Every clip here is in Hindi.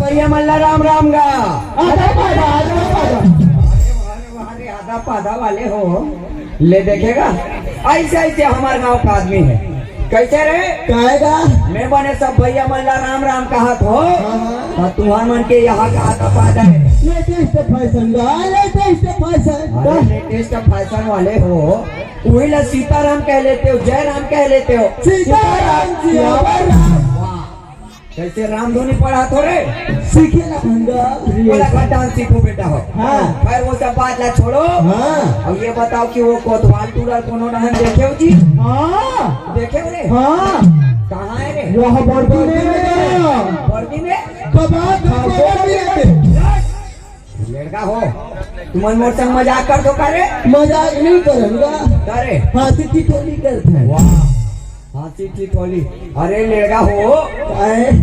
भैया मल्ला राम राम गा आधा पाधा वाले हो ले देखेगा। ऐसे ऐसे हमारे गाँव का आदमी है कैसे रे कहेगा मैं बने सब भैया मल्ला राम राम कहा तो तुम्हार मन के यहाँ का आधा पाधा है लेटेस्ट फैशन लेटेस्ट फैशन वाले हो वही ला सीताराम कह लेते हो जय राम कह लेते हो। सीताराम जी कैसे राम धोनी पढ़ा तो रे सीखे ना भंगा डांस सीखो बेटा हो। हाँ फिर वो सब बात ला छोड़ो। हाँ और ये बताओ कि वो कोतवाल टूरल कोनो नहन देखे हो जी? हाँ देखे हो रे? हाँ कहाँ है रे? वह बर्दी में बर्दी में लड़का हो तुम मोर संग मजाक कर दो करे मजाक नहीं करूंगा करे हाथी की टोली करते हैं। वाह हाथी की टोली अरे लड़का हो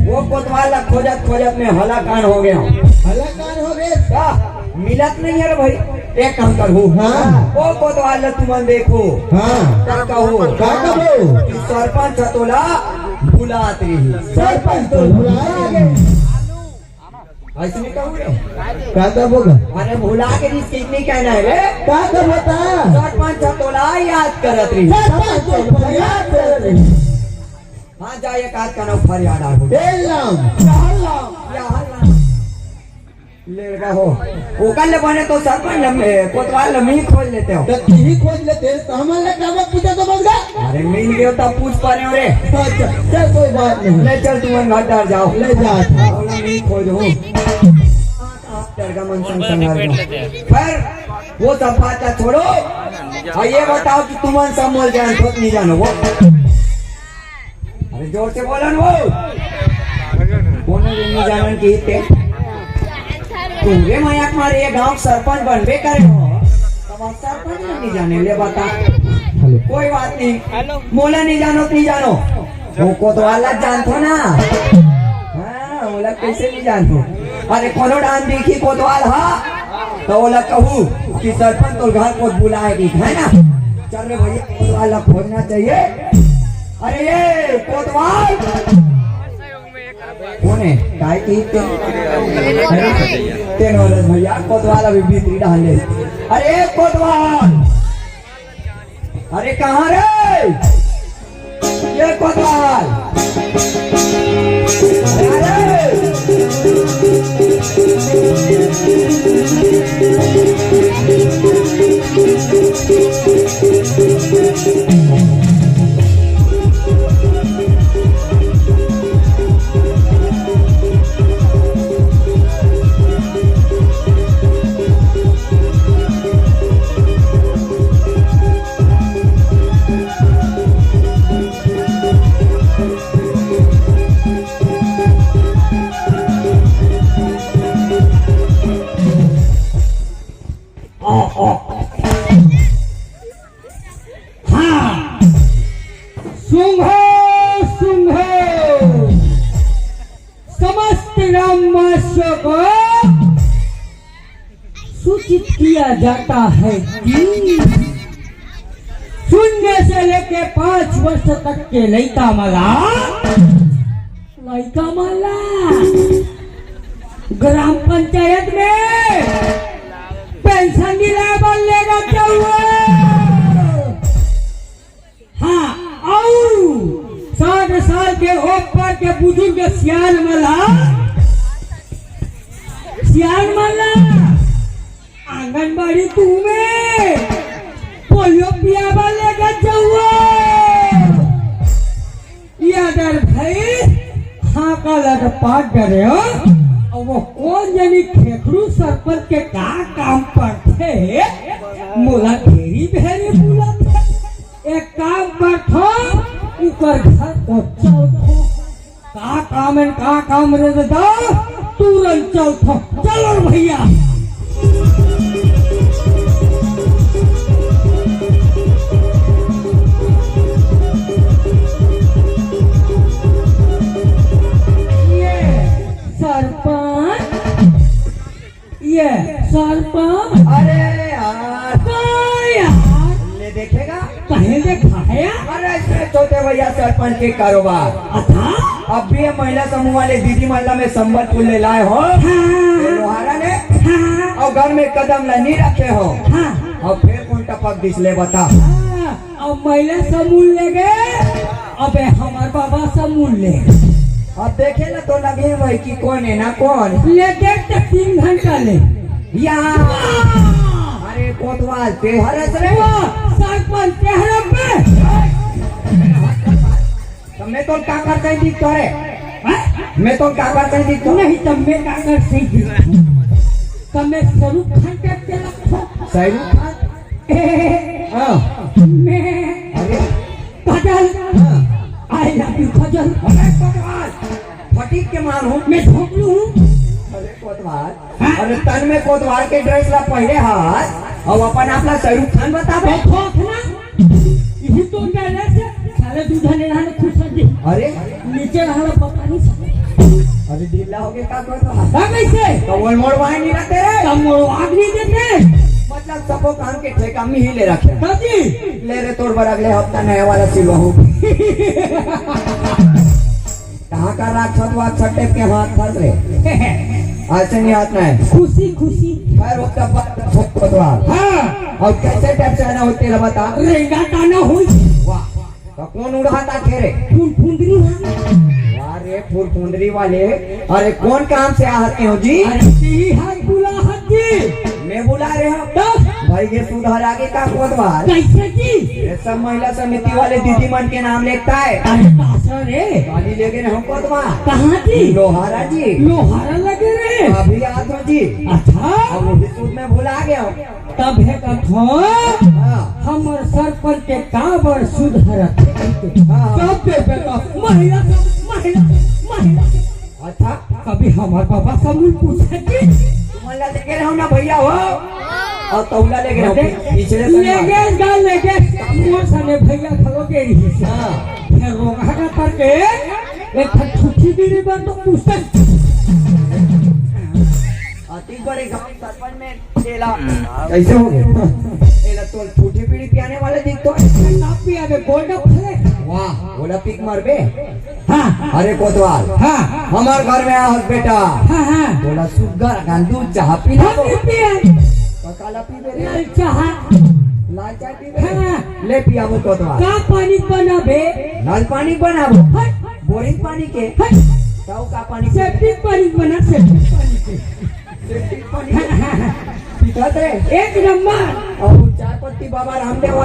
वो कोतवाल खोजत खोजत में हलाकान हो गया हलाकान हो गए क्या मिलत नहीं है रे भाई एक काम करो। हाँ वो कोतवाल तुम देखो हाँ क्या कहो कि सरपंच तोला भुलात रही सरपंच तो भुलाया ऐसे नहीं कहूँ रे क्या बोला अरे भुला के रिस्क नहीं कहना है रे क्या बता सरपंच तोला याद करत रही सरपंच तो याद कर रही हाँ जा एक आध का नाम फरियाद आ हो लड़का हो वो कल बने तो सरपंच कोतवाल में खोज लेते हो ही खोज लेते तो हमारे काम पूछा तो बन गया। अरे मिल गए तब पूछ पा रहे हो रे चल कोई बात नहीं ले चल तुम घर डर जाओ ले जा नहीं खोजो मन फिर वो सब बात का छोड़ो और ये बताओ कि तुम सब मोल जान खुद नहीं जानो वो अरे जोर से बोलो वो नहीं जानन की थे तुम्हें माया मारे ये गांव सरपंच बनबे करे हो तब सरपंच नहीं जाने ले बता कोई बात नहीं मोला नहीं जानो वो कोतवाला जानतो ना हाँ मोला कैसे नहीं जानतो अरे कोनो डांस देखी कोतवाल हाँ तो बोला कहूँ कि सरपंच तो घर को बुलाएगी है ना चल रे भैया कोतवाल खोजना चाहिए। अरे ये कोतवाल कौन है काय की तेन भैया कोतवाल अभी भीतरी डाले। अरे कोतवाल अरे कहाँ रे ये कोतवाल सूचित किया जाता है कि शून्य से लेके 5 वर्ष तक के लड़का माला ग्राम पंचायत में पेंशन दिलाए लेगा चाहिए। हाँ और 60 साल के ऊपर के बुजुर्ग सियान माला आंगनबाड़ी तुम्हें पोलियो पियावा लेगा चाहिए। यादर भाई हाँ का लग पाट करे हो और वो कौन जानी खेखरू सरपंच के का काम करते मोला घेरी भेरी बोला एक काम करथो ऊपर घर को चलथो का काम रे दादा तुरंत चलथो चलो भैया। सरपंच अरे यार ले देखेगा कहीं देखा है यार। अरे चौथे भैया सरपंच के कारोबार। अच्छा अब भी ये महिला समूह वाले दीदी महिला में संबलपुर ले लाए हो ये लोहारा ने और घर में कदम नहीं रखे हो और फिर कौन टपक दिसले बता। अब महिला समूह ले गए, अबे हमार बाबा समूह ले। अब देखे ना तो लगे भाई कि कौन है ना कौन ले गए तो 3 घंटा ले या अरे कोतवाल पे हरस रे सरपंच के हरप पे मैं तो क्या करता ही दिख करे मैं तो क्या करता ही दिख तो नहीं तब मैं क्या कर सही तब मैं शाहरुख खान के चला शाहरुख खान हाँ मैं अरे काजल आई लव यू काजल अरे कोतवाल फटीक के मार हूँ मैं ढोकलू हूँ अरे कोतवाल अरे तन में कोतवाल के ड्रेस ला पहले हाथ और अपन अपना शाहरुख खान बतावे ठोकना यही तो कहने से सारे दूधा ने रहने खुश हो गए अरे नीचे रहना पता नहीं सब अरे ढीला हो गया का कोतवाल कैसे तो वो मोड़ वाही नहीं रखते रे तब मोड़ आग नहीं देते मतलब सबको काम के ठेका में ही ले रखे दादी ले रे तोड़ बर अगले हफ्ता नया वाला सिलवा हो कहाँ का राक्षस हुआ छट्टे के हाथ फंस रहे ऐसे नहीं हाथ है खुशी खुशी खैर वो तब कोतवाल हाँ और कैसे टाइप से आना होते रहा बता रेगा ताना हुई वाह तो कौन उड़ाता खेरे फूल फुंदरी अरे फूल फुंदरी वाले अरे कौन काम से आते हो जी अरे ती हाथ बुला हजी मैं बुला रहे हो तब भाई ये सुधार आगे का कोतवाल कैसे जी ये सब महिला समिति वाले दीदी मन के नाम लिखता है अरे पासा रे गाली लेके हम कोतवाल कहाँ जी लोहारा जी लोहारा लगे रे अभी याद हो जी अच्छा अब वो भी सूद में भुला गया हूँ तब है कथो हमर सरपंच के काबर सुधरत तब पे बेटा महिला महिला अच्छा कभी हमार पापा समूह पूछे कि तुम्हारा लेके रहो ना भैया हो और तौला लेके रहो पिछले लेगे गाल लेगे मोर सने भैया खलो के रही से हाँ फिर रोगा का करके एक छुट्टी भी बन तो पूछते अति बड़े गांव सरपंच में चेला कैसे हो गए एला तो छूटी पीड़ी पियाने वाले दिख तो ना पिया में गोल्ड फले वाह बोला पिक मार बे हाँ अरे कोतवाल हाँ हमार घर में आओ बेटा हाँ हाँ बोला सुगर दूध चाह पीना हम भी पिया तो काला पी बे रे लाल चाह लाल चाय पी बे हाँ ले पिया वो कोतवाल का पानी बनाबे नल पानी बनाबो हट बोरिंग पानी के हट ताऊ का पानी सेप्टिक पानी बना सेप्टिक पानी के सेप्टिक पानी पीता रे एक नंबर और चाय पत्ती बाबा रामदेव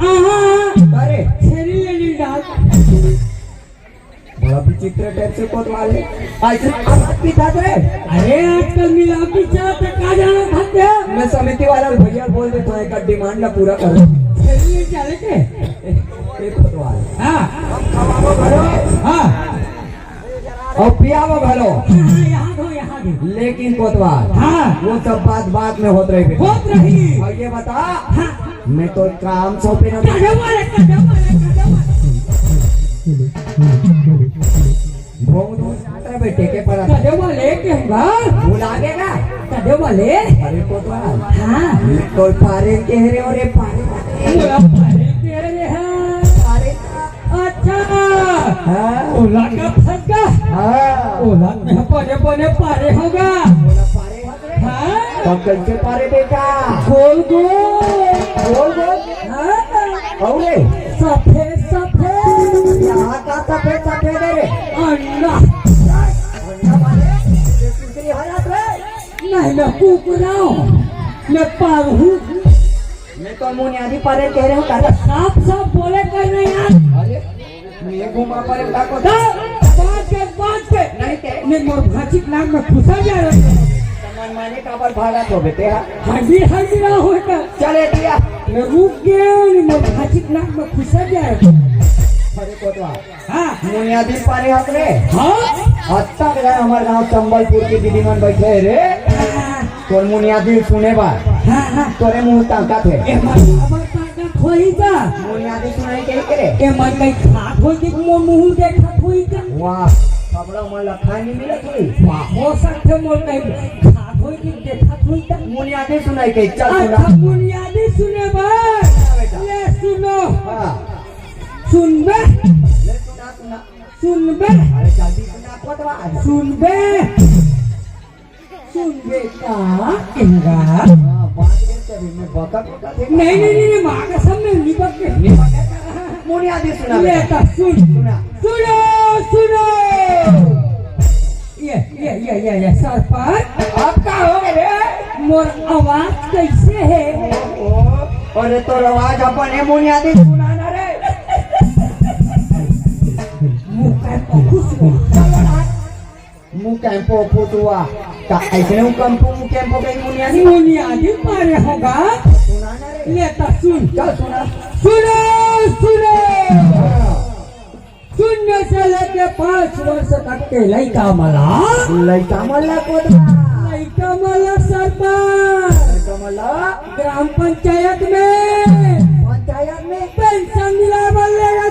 हाँ अरे छेरी ले ली डाल बड़ा विचित्र टाइप से कोतवाल है ऐसे पीता रे अरे आजकल मिलावटी चाय तो का जाना खाते हैं मैं समिति वाला भैया बोल देता हूँ एक डिमांड ना पूरा करो छेरी ले चले के एक कोतवाल हाँ खवाबो भलो हाँ और पियावो भलो यहाँ दो लेकिन कोतवाल हाँ वो सब बात में होत रही होत रही और ये बता हाँ मैं तो काम सौंपे ना बेटे के पर वाले के भूला गएगा वाले अरे कोतवाल हाँ तो पारे के रे और पारे अच्छा हाँ ओला का फटका हाँ ओला में पने पने पारे होगा बोला पारे हाथ रे हाँ तब कैसे पारे बेटा गोल गोल हाँ औरे सफेद सफेद यहाँ का सफेद सफेद है रे अंडा अंडा वाले ये दूसरी हालत रे नहीं मैं कुकुराऊ मैं पारू मैं तो मुनियादी पारे कह रहे हूँ दादा साफ साफ बोले कर नहीं यार अरे मैं घुमा पारे को बात पे नहीं के मैं मोर भाची के नाम में खुशा जा रहा हूँ सामान माने का पर भागा तो बेटे हड्डी हड्डी ना होगा चले दिया मैं रुक गया मोर भाची के नाम में खुशा जा रहा हूँ अरे कोतवा हाँ मुनियादी पारे हाथ रे हाँ अच्छा के हमारे गांव संबलपुर की दीदी मन बैठे रे तोर मुनियादी सुने बात हाँ तोरे मुंह ताका थे होई का मुनियादी सुनाई के करे ए मन कई खात होई के मोर मुंह देखत होई का वाह कपड़ा मन लखा नहीं मिलत होई वाह हो सकते मोर कई खात होई के देखत होई का मुनियादी सुनाई के चल अच्छा सुना बुनियादी सुने बा ले सुनो हां सुन बे ले सुना सुना सुन बे अरे जल्दी सुना कोतवा सुन बे का इनका बात ये चली मैं बता नहीं माँ का सामने निपट के मुनियादी सुना ये तो सुना सुनो ये सरपंच अब क्या हो गए रे मोर आवाज कैसे है अरे तो आवाज अपन है मुनियादी सुनाना रे मुंह कैंपो फुटुआ का ऐसे हूँ कैंपो कहीं मुनियादी मारे होगा सुनाना रे ये तो सुन चल सुना सुनो शून्य से लेके 5 वर्ष तक के लड़का मला सरपंच ग्राम पंचायत में पेंशन दिलावल लेगा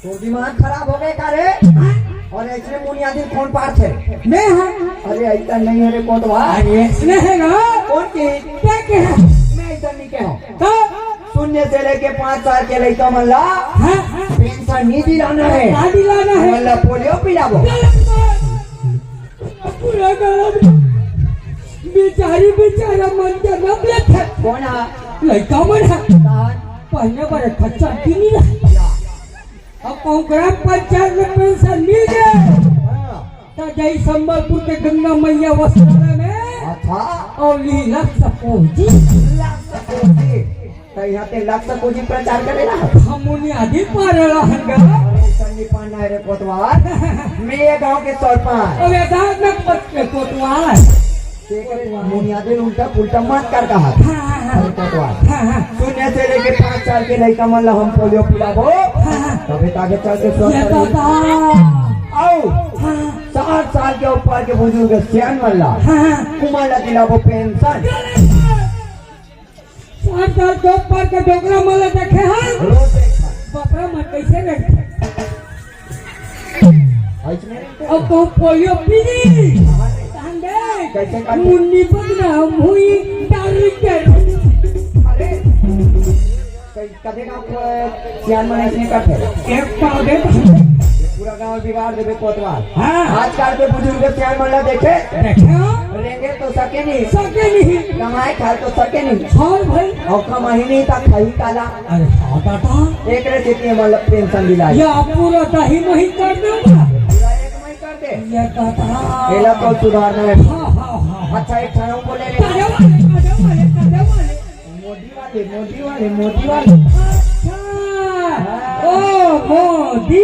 तो दिमाग खराब हो गए का रे और ऐसे मुनियादी कौन पार थे मैं है अरे ऐसा नहीं है रे कोतवा इसने है ना कौन की क्या कहा मैं ऐसा नहीं कहा शून्य से लेके 5 साल के लड़का मल्ला पेंशन नहीं दिलाना है मल्ला पोलियो पिलाबो पूरा गलत बेचारा मन के नबले थे कौन है लड़का मन है पहले बड़े खर्चा की नहीं रहा अब ग्राम पंचायत में पेंशन मिल गए तो जय संबलपुर के गंगा मैया वस्त्रालय में अच्छा और लक्ष्य पहुंची तो यहाँ पे लक्ष्य को जी प्रचार करेगा हम मुनियादी पार रहंगा संजी पाना है रे कोतवाल मैं ये गांव के सरपंच और ये गांव में पत्ते कोतवाल मुनियादी उल्टा पुल्टा मत कर कहा कोतवाल शून्य से लेके 5 साल के लड़का मल्ला हम पोलियो पिलाबो तभी ताकि चल के स्वस्थ आओ 60 साल के ऊपर के बुजुर्ग सियान मल्ला कुमार दिलाबो पेंशन 60 साल के ऊपर के डोगरा मल्ला देखे हैं बकरा मत कैसे बैठे अब तो पोलियो पी दी कैसे मुन्नी बदना हुई डायरेक्ट अरे कदे गांव सियान मने इसने करते एक पाव दे पूरा गांव बिगाड़ देबे कोतवाल आजकल के बुजुर्ग सियान मल्ला देखे रेंगे तो सके नहीं कमाए खाए तो सके नहीं और भाई और कमाई नहीं तक खाई काला अरे दादा एक रे जितने मतलब पेंशन दिलाई या पूरा दही मही कर दूंगा पूरा एक मही कर दे ये दादा एला तो सुधारना है हाँ अच्छा एक खाना बोले रे मोदी वाले अच्छा ओ मोदी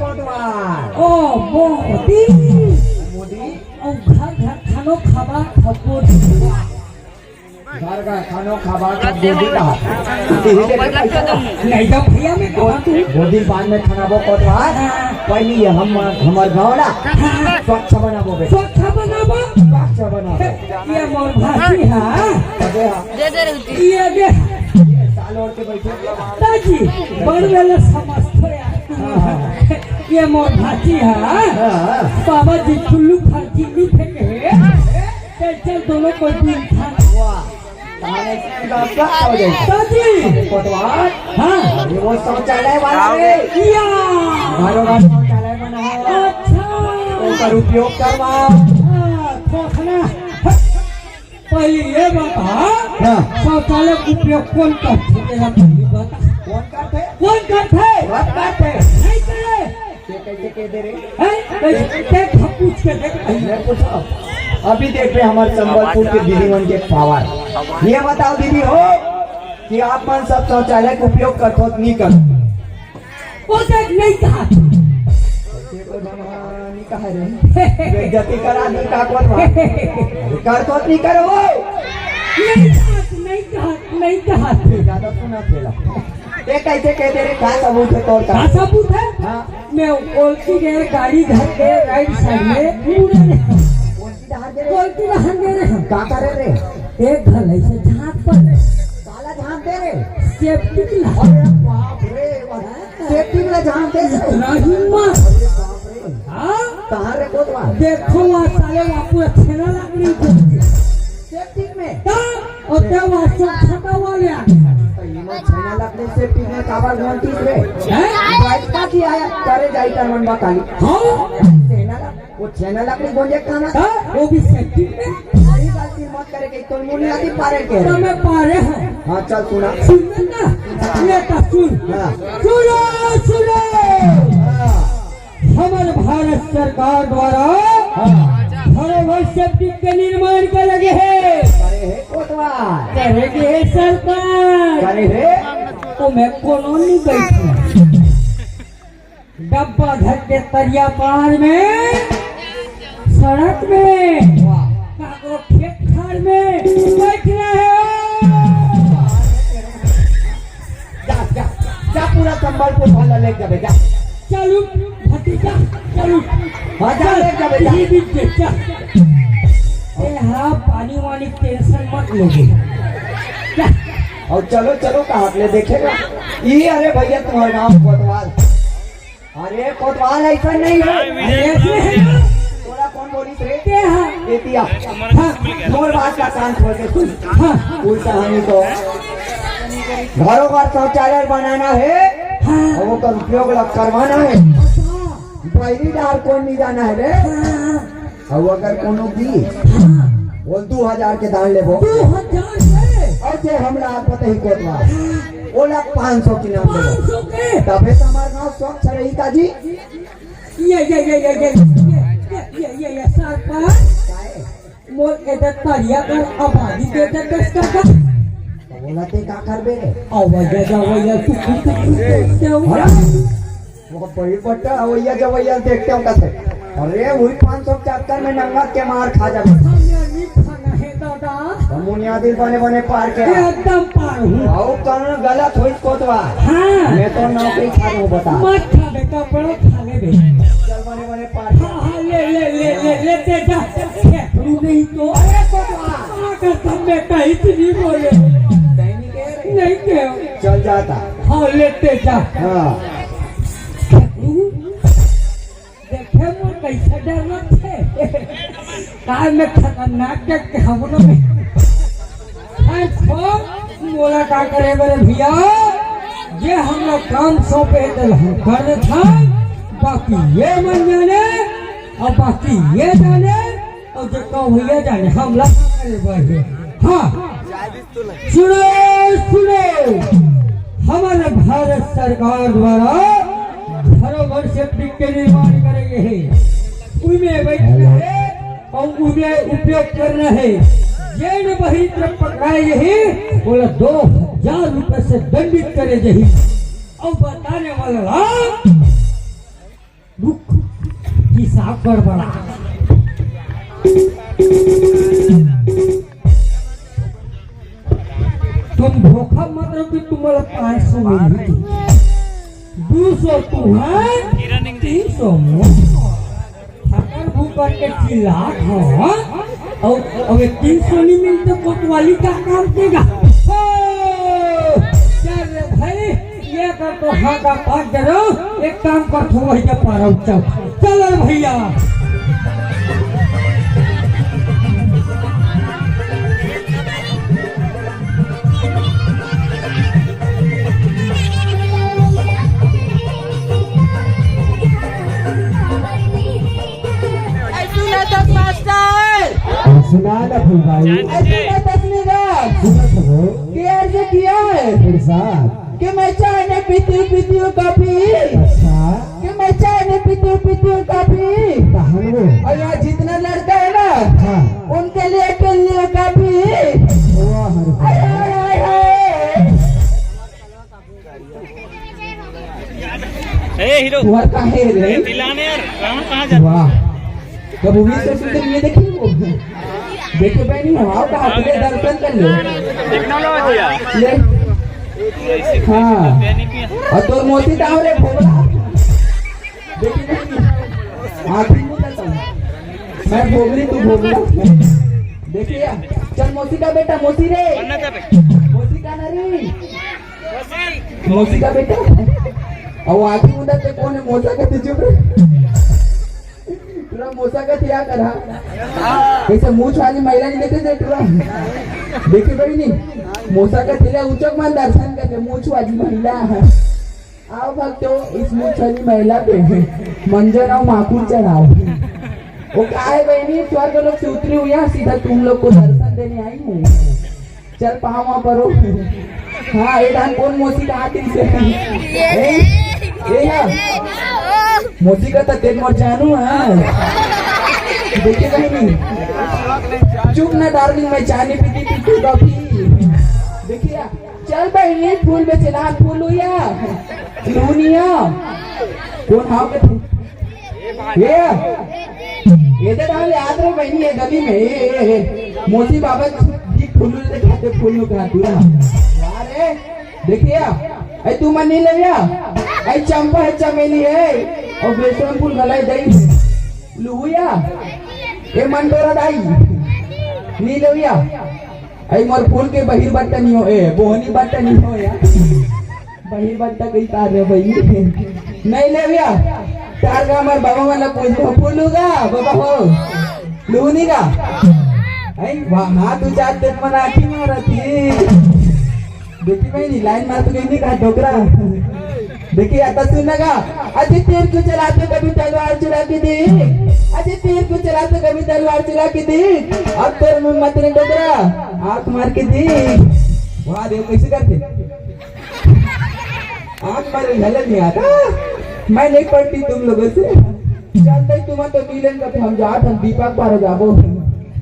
कोतवाल ओ मोदी और घर खानो खाबा खपोर घर का खानो खाबा सब गोदी का नहीं तो भैया में कहा तू गोदी बाद में खाना वो कोतवाल पहले हम हमार गाँव ना स्वच्छ बनाबो ये मोर भाजी है ये दे साल और के बैठे दादी बड़ वेले समझते ये मोर भाजी है बाबा जी चुल्लू भाजी नहीं फेंके चल दोनों को दिन खा दादी कोतवाल हाँ ये वो शौचालय वाला रे घरों का शौचालय बना है अच्छा उसका उपयोग करवाओ पहले ये बता शौचालय उपयोग कौन करते कौन करते नहीं करे कैसे कह दे रहे पूछ के देख मैं पूछो अभी देख रहे हमारे संबलपुर के दीदीवन के पावर ये बताओ दीदी हो कि आप मन सब शौचालय का उपयोग करते हो नहीं करते वो देख नहीं कहा कहा रे बेइज्जती करा दी का कर तो नहीं करो नहीं कहा ज्यादा सुना खेला ये कैसे कहते रे क्या सबूत है तोर का सबूत है हाँ मैं ओल्टी गए गाड़ी घर के राइट साइड में पूरे ओल्टी धान दे रहे क्या करे रे एक घर ऐसे झाँक पर काला झाँक दे रे सेफ्टी की अरे बाप रे सेफ्टी वाला झाँक दे रे हिम्मत हाँ कहाँ रे कोतवाल देखो वहाँ साले वहाँ पूरा छेना लग रही सेफ्टी में और क्या वहाँ छोटा वाले आ छेना लकड़ी से पीने काबर घंटी रे हैं? बाइक का की आया करे जाई कर मन काली हाँ छेना वो छेना लकड़ी गोंजे खाना हाँ, वो भी सेफ्टी में सारी गलती मत करे के तो मुनी आती पारे के तो मैं पारे हैं हां चल सुना सुन ना ये तो सुन हां सुनो सुनो हां हमारे भारत सरकार द्वारा हां घरों सेफ्टी के निर्माण करेंगे है करे है कोतवाल करेंगे है सरकार करे है तो मैं कोनो नहीं बैठू डब्बा धर के तरिया पार में सड़क में काको खेत खार में बैठना है जा जा जा पूरा संबलपुर भला ले जाबे जा चलू भतीजा चलू हां जा ले जाबे जा ये भी जा ए हाँ पानी वानी टेंशन मत लोगे जा और चलो चलो कहाँ ले देखेगा ये अरे भैया तुम्हारा नाम कोतवाल अरे कोतवाल ऐसा नहीं है ऐसे है ना? तोरा कौन बोली रे के हाँ एतिया हाँ मोर बात का कान खोल के सुन हाँ उस कहानी को घरों का शौचालय बनाना है हाँ और वो का उपयोग करवाना है पहली बार कौन नहीं जाना है रे और अगर कोनो दी वो 2000 के दान लेबो 2000 से और जे हमरा पता ही कोतवाल वो लाख 500 की नाम देबो 500 के तबे तो हमार गाँव स्वच्छ रही का जी ये सरपंच मोर के तरिया कर आबादी के 10 टका तो बोला ते का करबे रे अवैया जवैया तू वो बड़ी बट्टा अवैया जवैया देखते हो कैसे अरे वही 500 चक्कर में नंगा के मार खा जाबे नहीं खाना है दादा बुनियादी बने बने पार के एकदम पार हूँ और कौन गलत हुई कोतवा हाँ मैं तो नौकरी खा रहा हूँ बता मत खा बेटा बड़ो खा ले बे चल बने बने पार के हाँ हाँ ले लेते जा खेपरू नहीं तो अरे कोतवा अगर तुम बेटा इतनी बोले दैनिक के रे। नहीं के चल जाता हाँ लेते जा हाँ देखे मोर कैसे डर थे काल में खतरनाक के हमलों में मोला का करे मेरे भैया ये हम लोग काम सौंपे दिल हम कर था बाकी ये मन जाने और बाकी ये जाने और जो कहो भैया जाने हम लोग करे बढ़े हाँ सुनो हमारे भारत सरकार द्वारा घरों सेफ्टी के निर्माण करेंगे है उनमें बैठना है और उन्हें उपयोग करना है ये न वही तरफ पकड़ाए यही बोला 2000 रुपए से दंडित करे यही और बताने वाला रुक हिसाब गड़बड़ा तुम धोखा मत रहो कि तुम्हारा 500 मिली 200 तुम्हारे 300 भूकर के चिल्लात हो और अब 300 नहीं मिलते कोतवाली का काम देगा चल भाई ये कर तो हाँ का पास करो एक काम कर थो वही के पारा चल भैया सुना ना फूल भाई कैसे किया है फिर साहब कि मैं चाय नहीं पीती हूँ कॉफी अच्छा कि मैं चाय नहीं पीती हूँ कॉफी कहाँ वो और यहाँ जितना लड़का है ना हाँ उनके लिए के लिए कॉफी वाह हाय हाय हाय हाय ए हीरो तुम्हारा काहे रे दिलाने यार कहाँ जा वाह कब मूवी से सुनते ये देखी वो बेटे बहनी हवाओं का हाथ में दर्शन कर ले टेक्नोलॉजी ले हाँ और तो मोती दाव रे भोगला बेटी बेटी आखिर में करता हूँ मैं भोगली तू भोगला देखिए चल मोती का बेटा मोती रे मोती का नरी मोती का बेटा और आखिर मुंडा ते कौन है मोता के तुझे रे तुला पूरा मोसा का थिया करा कैसे मूछ वाली महिला नहीं लेते पूरा देखी भाई नहीं मोसा का थिया उचक मान दर्शन करके मूछ वाली महिला आओ भक्तो इस मूछ वाली महिला पे मंजन और माकुर चढ़ाओ वो क्या है बहनी स्वर्ग लोग से उतरी हुई है सीधा तुम लोग को दर्शन देने आई हूँ चल पाओ वहाँ परो हाँ ये धान कौन मोसी का हाथ से मोसी का तो तेज मोर जानू है देखिए बहनी चुप ना डार्लिंग मैं चानी पीती पीती कॉफी देखिए चल बहनी फूल बेचे ना फूल हुआ लूनिया कौन हाव के ये तो डाल याद रहो बहनी ये गली में ये मोसी बाबा जी फूल खाते फूल का पूरा अरे देखिए ऐ तू मन नहीं ले ऐ चंपा है चमेली है और बेसन फूल गलाई दई लुहुया ए मन तोरा दाई नी लेविया ऐ मोर फूल के बहिर बट्टा नहीं हो ए बोहनी बट्टा नहीं हो या बहिर बट्टा कई तार रे भाई नहीं लेविया तार का हमार बाबा वाला पूछो फूलूगा बाबा हो लुहनी का ऐ हाथ उचार ते मन आखी मारती देखी भाई नहीं लाइन मार तो नहीं कहा डोकरा देखिए आता सुनगा अजय तीर क्यों चलाते कभी तलवार चला के दे अजय तीर क्यों चलाते कभी तलवार चला के दे अब तेरे में मत नहीं डोकरा आंख मार के दे वहां देव कैसे करते आंख मार गलत नहीं आता मैं नहीं पढ़ती तुम लोगों से चलते तुम तो मिलन का हम जात हम दीपक पार जाबो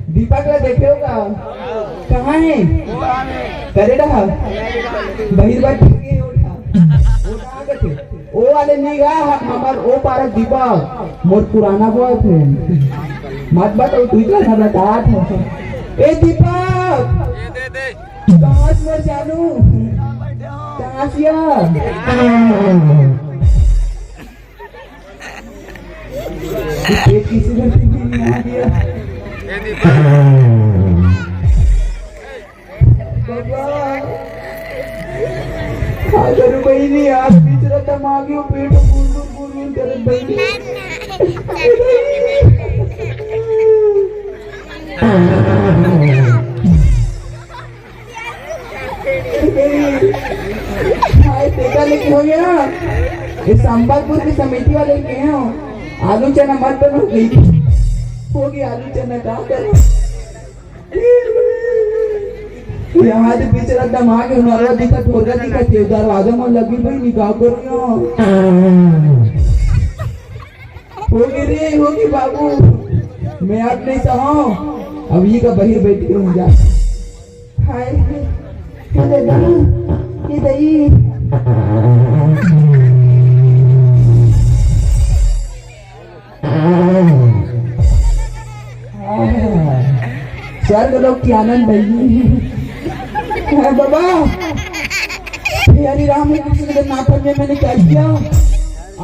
दीपक ला देखे होगा कहाँ है करे रहा बहिर्वाट ओ वाले निगा हमार ओ पारक दीपक मोर पुराना बॉयफ्रेंड मत बताओ तू इतना ना बतात है ए दीपक कहाँ से मोर जानू कहाँ से ये किसी ने नहीं आ दिया अगर बहनी आप पिछड़ा तमागे पेट बुल कर बहनी देखा लेकिन हो गया ये संबलपुर की समिति वाले के हैं आलू चना मत बनो होगी आलू चना का करो यहाँ से पिछड़ा दमाग हमारा दिक्कत हो रहा दिक्कत है दरवाजा में लगी भाई निकाह करो होगी रे होगी बाबू मैं अब नहीं सहूं अब ये का बहिर बैठ के हूँ जा हाय ये दही स्वर्ग लोग की आनंद भाई बाबा हरि राम कृष्ण के नाथन में मैंने क्या किया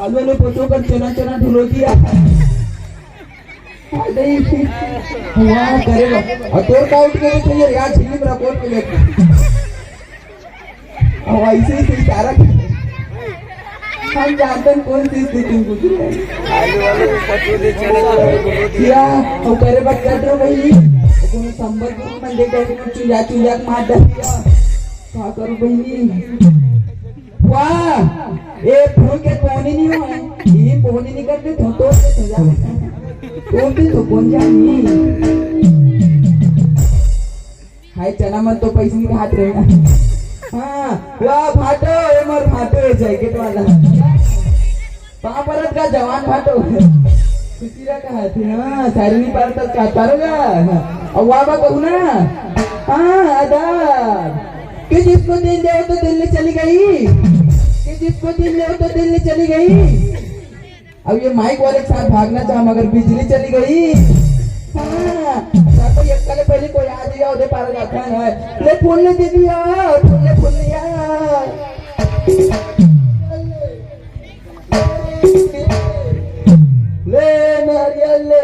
आलू वाले पोतों कर चना चना ढुलो दिया करेगा और तोड़ का उठ के चाहिए यार झिल्ली में रपोर्ट के लिए और ऐसे ही कोई सारा हम जानते हैं कौन सी स्थिति कुछ क्या वो करे बच्चा तो भाई संबल में देखा चूजा चूजा मार दिया क्या करूं बहनी वाह ये फूल के पोनी नहीं हो ये पोनी नहीं करते तो जाते तो कौन जानी हाय चना मत तो पैसे के हाथ रहेगा हाँ वाह भाटो ये मोर भाटो है जैकेट वाला पापरत का जवान भाटो खुशीरा का हाथ है हाँ सारी नहीं पार तक का पारोगा और वाबा कहू ना हाँ आदार कि जिसको दिल दे तो दिल्ली चली गई कि जिसको दिल दे तो दिल्ली चली गई अब ये माइक वाले के साथ भागना चाह मगर बिजली चली गई हाँ तो ये कल पहले कोई आ दिया उधर पार जाता है ले फूल ने दे दिया फूल लिया ले नारियल ले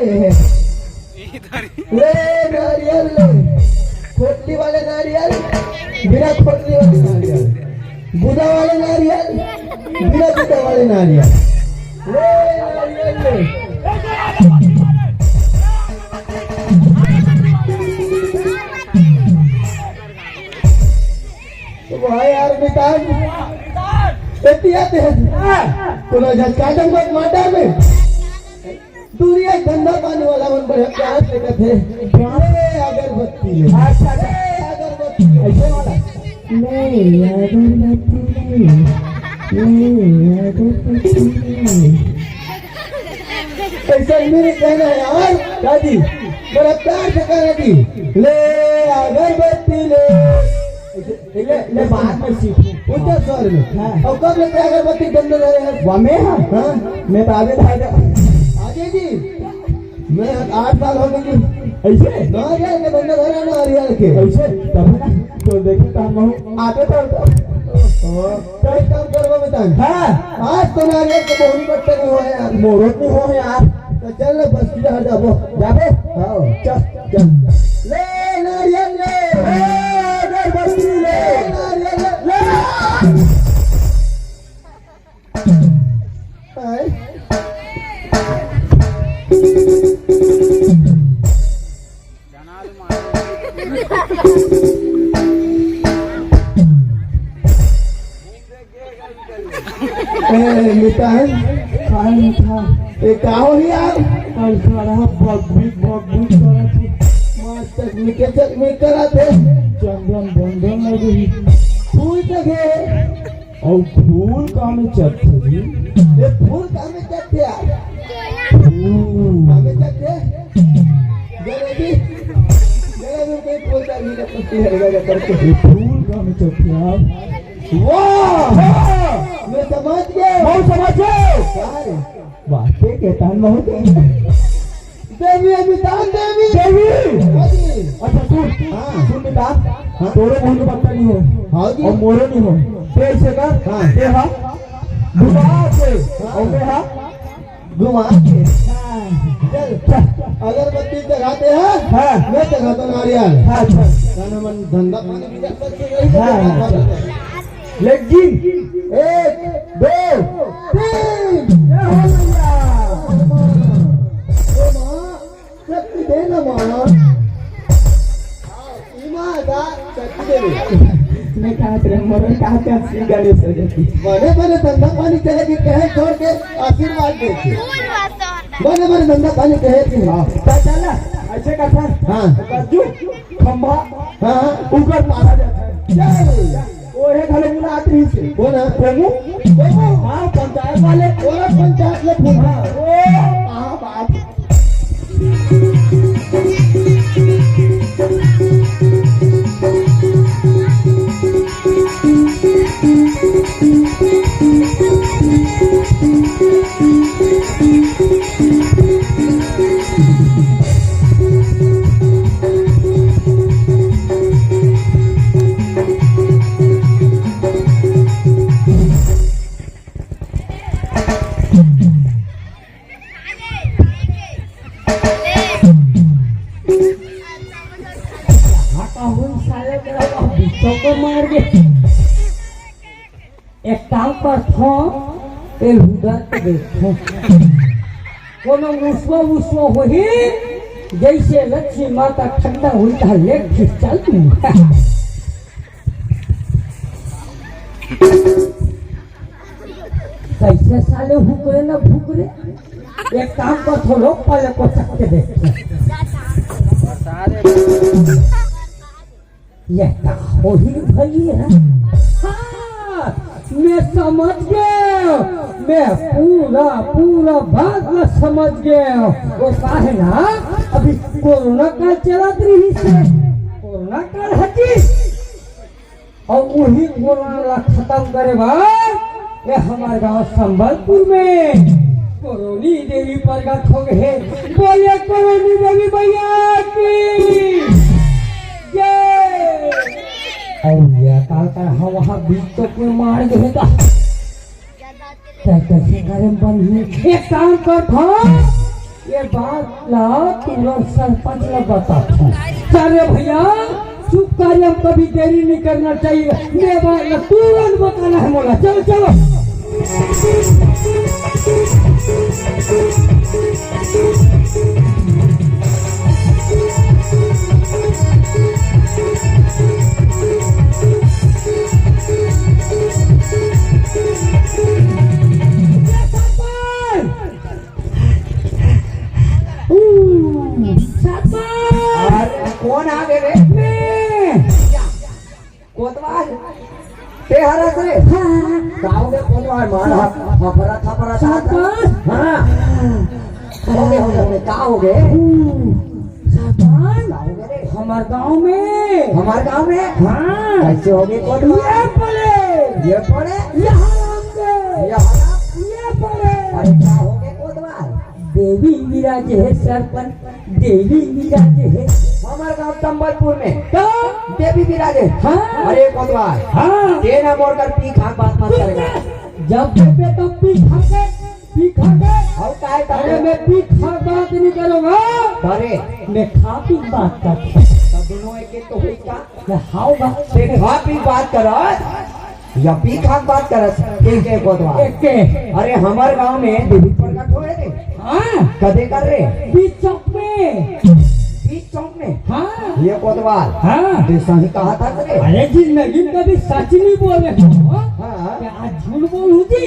खोटली वाले नारियल बिना खोटली वाले नारियल बुधा वाले नारियल बिना बुधा वाले नारियल ले नारियल ले मितान एतिया ते कोनो झटका दम मत माटा में दुनिया धंधा पानी वाला मन बड़े प्यार से कहते अगरबत्ती ले अच्छा अगरबत्ती ऐसे वाला नहीं अगरबत्ती ऐसा मेरे कहना है यार दादी बड़ा प्यार से कहना दी ले अगरबत्ती ले ले बात में सीख उधर स्वर में और कब लेते अगरबत्ती बंद हो रहे हैं वामे हाँ मैं तो आगे था आगे जी मैं 8 साल हो गई ऐसे ना यार के बंद हो रहा ना हरियाणा के ऐसे तब ना तो देखो काम हो आते तो कई काम करवा में तान हां आज तो नारियल के बहुरी बट्टे में हो यार मोरत नहीं हो यार तो चल बस की हट जाबो जाबे हां चल चल ले नारियल ले अगरबत्ती ले नारियल ले हाय मितान खान था एक आओ ही यार कल सारा बगबीट करा थी मस्त चकमी करा थे चंदन बंधन लगी फूल जगे और फूल का में चढ़ते जी ये फूल का में चढ़ते यार में चढ़ते जलेबी के फूल का भी पत्ती हरेगा करके फूल का में चढ़ते यार वाह मैं समझ गया बहुत समझ गए बातें कहता हूँ बहुत देवी अमितान देवी देवी अच्छा सुन सुन मितान तोरे मुंह में पत्ता नहीं हो और मोरे नहीं हो तेज से कर देहा घुमा के और देहा घुमा के चल अगरबत्ती जगाते हैं मैं जगाता नारियल खाना मन धंधा पानी भी कर सकते लेकिन 1 2 3 शक्ति देना माँ मैं कहा तेरे मरण कहा क्या गाड़ी से जाती बने धंधा पानी कहे कि कहे छोड़ के आशीर्वाद देते बने धंधा पानी कहे कि हाँ चला ऐसे का था हाँ खंभा हाँ ऊपर मारा जाता है वो है खाली मुना आती से वो ना प्रमुख हाँ पंचायत वाले वो पंचायत ले फूल हाँ बात एक काम पर थो ए हुदर देखो कोनो उसको होही जैसे लक्ष्मी माता ठंडा हुई था लेक खिंच चल तू कैसे साले भूखरे ना भूखरे एक काम पर थो लोग पहले को चक्के देखो ये हो ही भई है मैं समझ गया मैं पूरा भाग समझ गया वो काहे ना अभी कोरोना काल चला रही से कोरोना काल हटी और वही कोरोना खत्म करेगा ये हमारे गांव संबलपुर में कोरोनी देवी प्रकट हो गए बोले कोरोनी देवी भैया की और ये काल का हम वहाँ बीच तो कोई मार देगा कैसे करें बंद एक काम कर था ये बात ला तुरंत सरपंच ने बता था चले भैया चुप कार्य कभी देरी नहीं करना चाहिए ये बात तुरंत बताना है मोला चलो चलो मन हफरा थपरा था। सरपंच हाँ हो गए का हो गए सरपंच का हो गए रे? हमार गांव में हमारे गांव में हाँ कैसे हो गए कोटवा? ये पड़े ये पड़े अरे क्या हो गए कोटवा? देवी विराज है सरपंच, देवी विराज है। हमारे गांव संबलपुर में तो देवी विराजे। हाँ अरे कोटवा हाँ ये ना मोड़कर पी खा बात मत करेगा। जब देवे तो पी खा के और काय अरे मैं पी खा बात नहीं करूँगा, अरे मैं खा पी बात करता तब दोनों एक तो हुई का मैं हाउ बात से खा पी बात करत या पी खा बात करत के कोटवा? एक के अरे हमारे गांव में देवी प्रकट हुए रे। हाँ कदे कर रे? बीच चौक में बीच चौक में। हाँ ये कोतवाल हाँ सही कहा था रे। अरे जिंदगी में कभी सच नहीं बोले हो हाँ क्या आज झूठ बोलूं जी?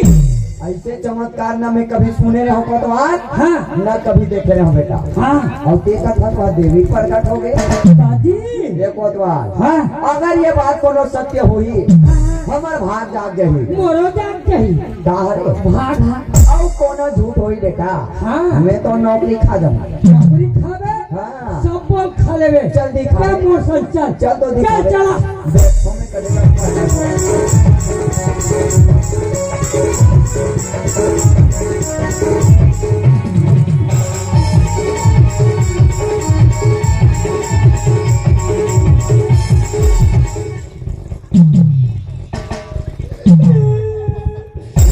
ऐसे चमत्कार ना मैं कभी सुने रहो कोतवाल हाँ ना कभी देखे रहो बेटा। हाँ और देखा था तो देवी प्रकट हो गए। दादी ये कोतवाल हाँ अगर ये बात कोनो सत्य हुई हमार भाग जाग गई मोरो जाग चाहिए दाहरे भाग और कोनो झूठ हुई बेटा हाँ मैं तो नौकरी खा जाऊंगा। नौकरी खावे हाँ सब बोल खा लेवे जल्दी खा क्या ले। मोशन चल चल तो दिखा चल दे। चला देख हमें करेगा।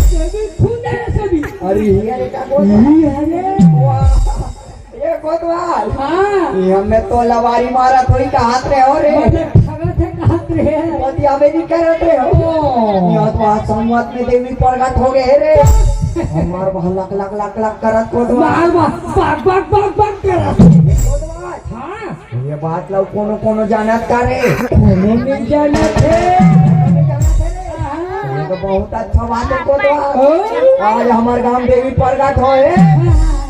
सभी खूने सभी अरे ये क्या बोल अरे वाह ये कोतवाल हाँ ये हमें तो लवारी मारा थोड़ी का हाथ रे हो रे मतलब ठगा थे कहाँ रे मोतिया में नहीं करत रे हो। यह तो आज संवत में देवी प्रकट हो गए रे। हमार वहाँ लक लक लक लक करत कोतवाल। मार बाग बाग बाग बाग कर कोतवाल हाँ ये बात लो कोनो कोनो जानत का रे। कोनो नहीं जाने थे ये तो बहुत अच्छा बात है कोतवाल। आज हमारे गांव देवी प्रकट हो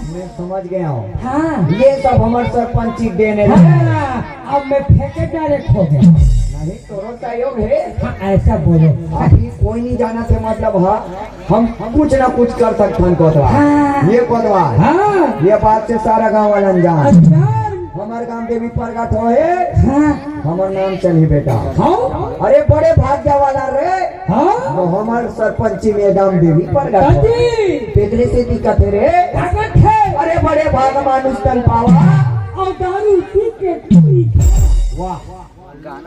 मैं समझ गया हूँ। हाँ ये सब हमारे सरपंच देने हाँ अब मैं फेंके डायरेक्ट हो गया नहीं तोरो सहयोग है। हाँ ऐसा बोलो अभी कोई नहीं जाना से मतलब है हम कुछ ना कुछ कर सकते हैं कोतवाल। हाँ। ये कोतवाल हाँ ये बात से सारा गांव वाला अनजान। अच्छा हमारे गांव देवी प्रकट हो है हाँ हमार नाम चली बेटा। हाँ अरे बड़े भाग्य वाला रे हाँ वो हमार सरपंची में गांव देवी प्रकट हो दादी पिछले से दिक्कत है रे। ताकत है अरे बड़े भाग मानुष तन पावा। और दारू पी के टुकड़ी वाह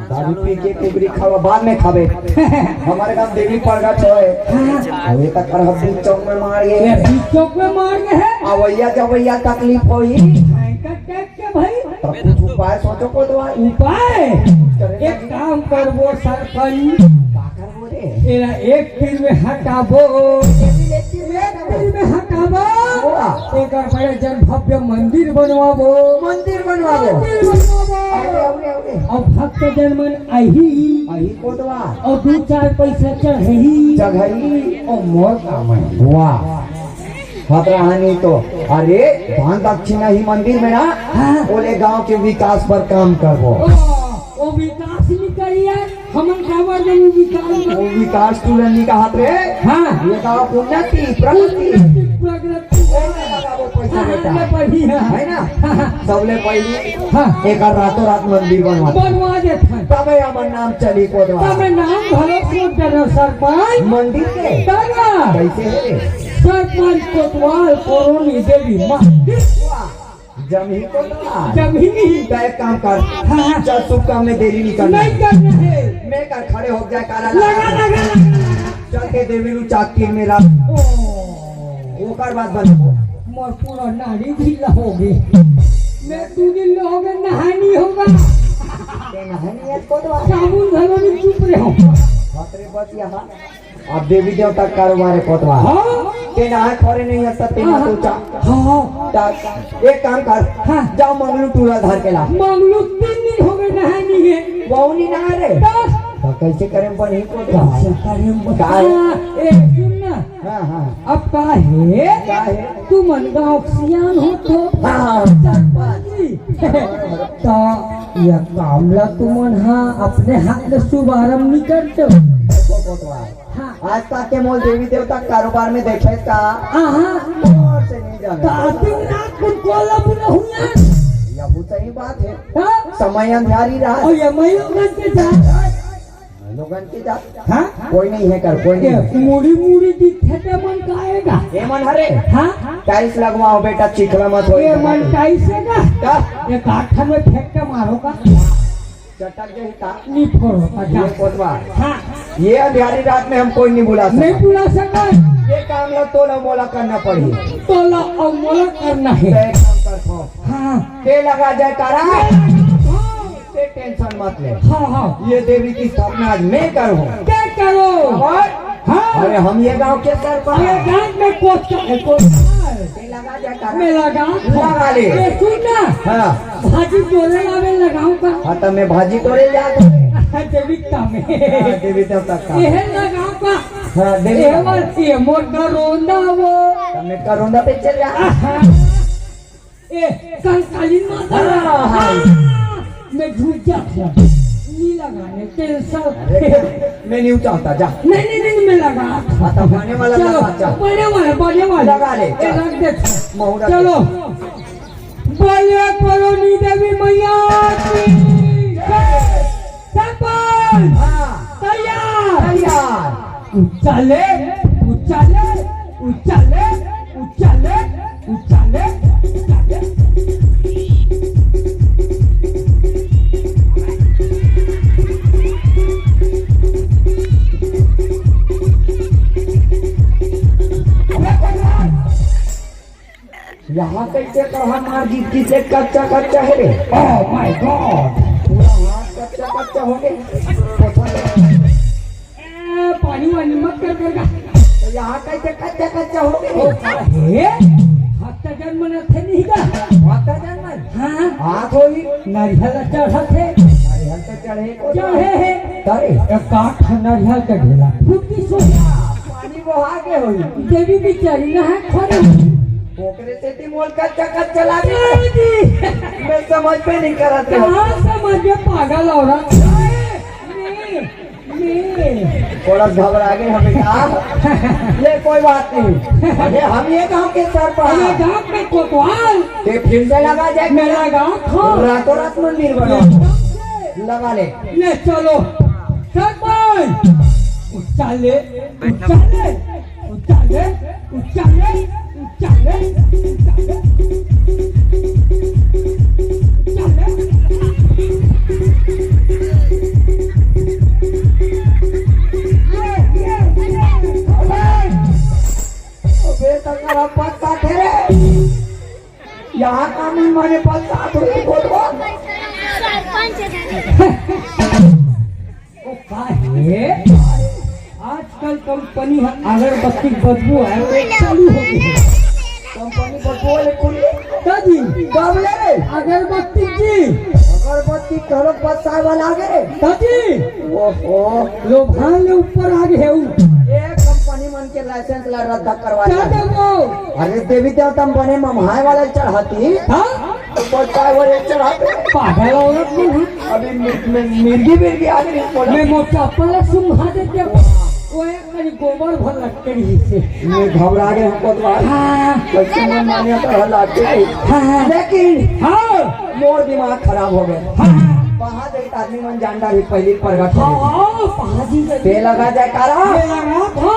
दारू पी के टुकड़ी खावा बाद में खावे। हमारे गांव देवी प्रकट हो अभी तक हड्डी चौक में मार ये गए बीच चौक में मार के है अवैया जवैया तकलीफ हुई का टैग के भाई तो कुछ उपाय सोचो कोतवाल। उपाय एक काम कर वो सरपंच का करबो रे? तेरा एक दिन में हटाबो एक दिन में हटाबो एक बड़े जन भव्य मंदिर बनवाबो मंदिर बनवाबो। मंदिर बनवाबो अरे और भक्त जन मन आई अही कोतवाल और 2-4 पैसा चढ़ी जगही और मोर काम है। वाह हतराहानी तो अरे दान दक्षिणा ही मंदिर में ना बोले गांव के विकास पर काम करबो। ओ विकास नहीं करिए हम गाँव में विकास वो विकास तुरंत का हाथ रे। हाँ ये गाँव उन्नति प्रगति प्रगति लगाबो पैसा बेटा बढ़िया है ना। सबले पहली हाँ एक रातों रात मंदिर बनवा बनवा देते तबे हमार नाम चली कोतवाल। तब नाम भलो सोच करो सरपंच मंदिर के तब कैसे है रे? सरपंच कोतवाल कोरोनी देवी मंदिर जमी कोतवाल जमीनी तो एक काम कर हाँ। चल शुभ काम में देरी नहीं करना नहीं करना है मैं कर खड़े हो जाए काला लगा लगा लगा चल के देवी रू चाकी मेरा वो कर बात बन मोर पूरा नाड़ी ढीला होगी मैं 2 दिन होगा नहानी होगा नहानी है कोतवाल। साबुन घरों में चुप रहे हो खतरे बच यहाँ अब देवी देवता का कारोबार है कोतवाल। हाँ के नहा खड़े नहीं है सत्य मत ऊंचा। हाँ एक काम कर हाँ। जाओ मंगलू टूरा धर के ला। मंगलू 3 दिन हो गए नहानी है वो नहीं नहा रे तो कैसे करें बनी कोतवाल। का है? ए सुन ना हाँ हाँ अब का है क्या है? तू मन गाँव सियान हो तो हाँ तो यह कामला तुमन हाँ अपने हाथ से शुभारंभ नहीं करते देखो कोतवाल हाँ। आज तक के मोल देवी देवता के कारोबार में देखे का हाँ और से नहीं जाने कातिनाथ को कोल्हापुर हुआ यह वो सही बात है हाँ? समय अंधारी रहा और ये मयूरगंज के जा लोगन के जात हाँ कोई नहीं है कर कोई नहीं है। मुड़ी मुड़ी दिखे तो मन काएगा ये मन हरे हाँ टाइल्स लगवाओ बेटा चिखला मत हो ये मन कैसे का क्या ये काठा में फेंक के मारो का चटक गई था नहीं फोड़ो का ये जा कोतवा हाँ ये अंधारी रात में हम कोई नहीं बुला नहीं सकते बुला सका ये काम लो तोला मोला करना पड़ी तोला और मोला करना है एक काम कर पाओ हाँ के लगा जाए कारा से टेंशन मत ले हाँ हाँ ये देवी की स्थापना आज मैं करूँ क्या करो और हाँ अरे हम ये गांव के सर पर ये गांव में कोच के लगा जाए कारा में लगा लगा ले ये सुन ना हाँ भाजी तोड़े लावे लगाऊं का हाँ तो मैं भाजी तोड़े जा देविका में देवी देवता का ये लगाऊं का हाँ देवी ये वाल ये मोटा रोंदा वो मैं करूँगा पे चल जा ए कंकालीन माता हाँ, हाँ। मैं झूठ जाता नहीं लगाने तेल सब मैं नहीं चाहता जा नहीं मैं लगा हाँ तो बने वाला चलो लगा जा बने वाले लगा ले, ये रख दे महुरा चलो बोले करोनी देवी मैया की जय। सरपंच हाँ तैयार तैयार उचाले उचाले उचाले उचाले उचाले उचाले यहाँ कैसे कहा मार जी किसे कच्चा कच्चा है रे ओह माय गॉड पूरा हाथ कच्चा कच्चा हो गए पानी वानी मत कर तो यहाँ कैसे कच्चा कच्चा हो गए हाथ जन्म न थे नहीं का माता जन्मन हाँ हाथ होई नारियल चढ़ा थे नारियल तो चढ़े को चढ़े है करे काठ नारियल का ढेला फुटकी सोया पानी वो आगे होई देवी बिचारी ना है खड़े पोखरे से तिमोल कच्चा कच्चा लागे मैं समझ पे नहीं करत रहा कहाँ समझ में पागल औरत थोड़ा घबरा गए हमें कहा ये कोई बात नहीं अरे हम ये गांव के सर पर ये गाँव में कोतवाल ये फिर से लगा जाए मेरा गाँव खो रातों रात मंदिर बनो लगा ले ले चलो सरपंच उचाले उचाले उचाले उचाले उचाले उचाले पत्ता थे यहाँ काम मैंने पत्ता थोड़ी बोलवा आजकल कंपनी अगरबत्ती बदबू है चालू हो गई है कंपनी पर बोले कुली दादी गावले रे अगरबत्ती जी अगरबत्ती करो पत्ता वाला गे दादी ओहो लो भान ले ऊपर आ गए एक कंपनी मन के लाइसेंस ला रद्द करवा क्या दिया। दो अरे देवी देवता बने ममहाय वाला चढ़ाती हाँ तो पत्ता वाले चढ़ाते पागल औरत में अभी मिर्गी मिर्गी आ गई बोला मैं मोटा पला सुंघा देते वो एक मेरी गोबर भर लगते रही से मैं घबरा गए हमको तो हाँ बच्चे मन माने तो हलाते हाँ लेकिन हाँ मोर दिमाग खराब हो गया हाँ वहाँ देख आदमी मन जानता ही पहली प्रगट हो हाँ पाजी पे लगा जाए कारा ले लगा था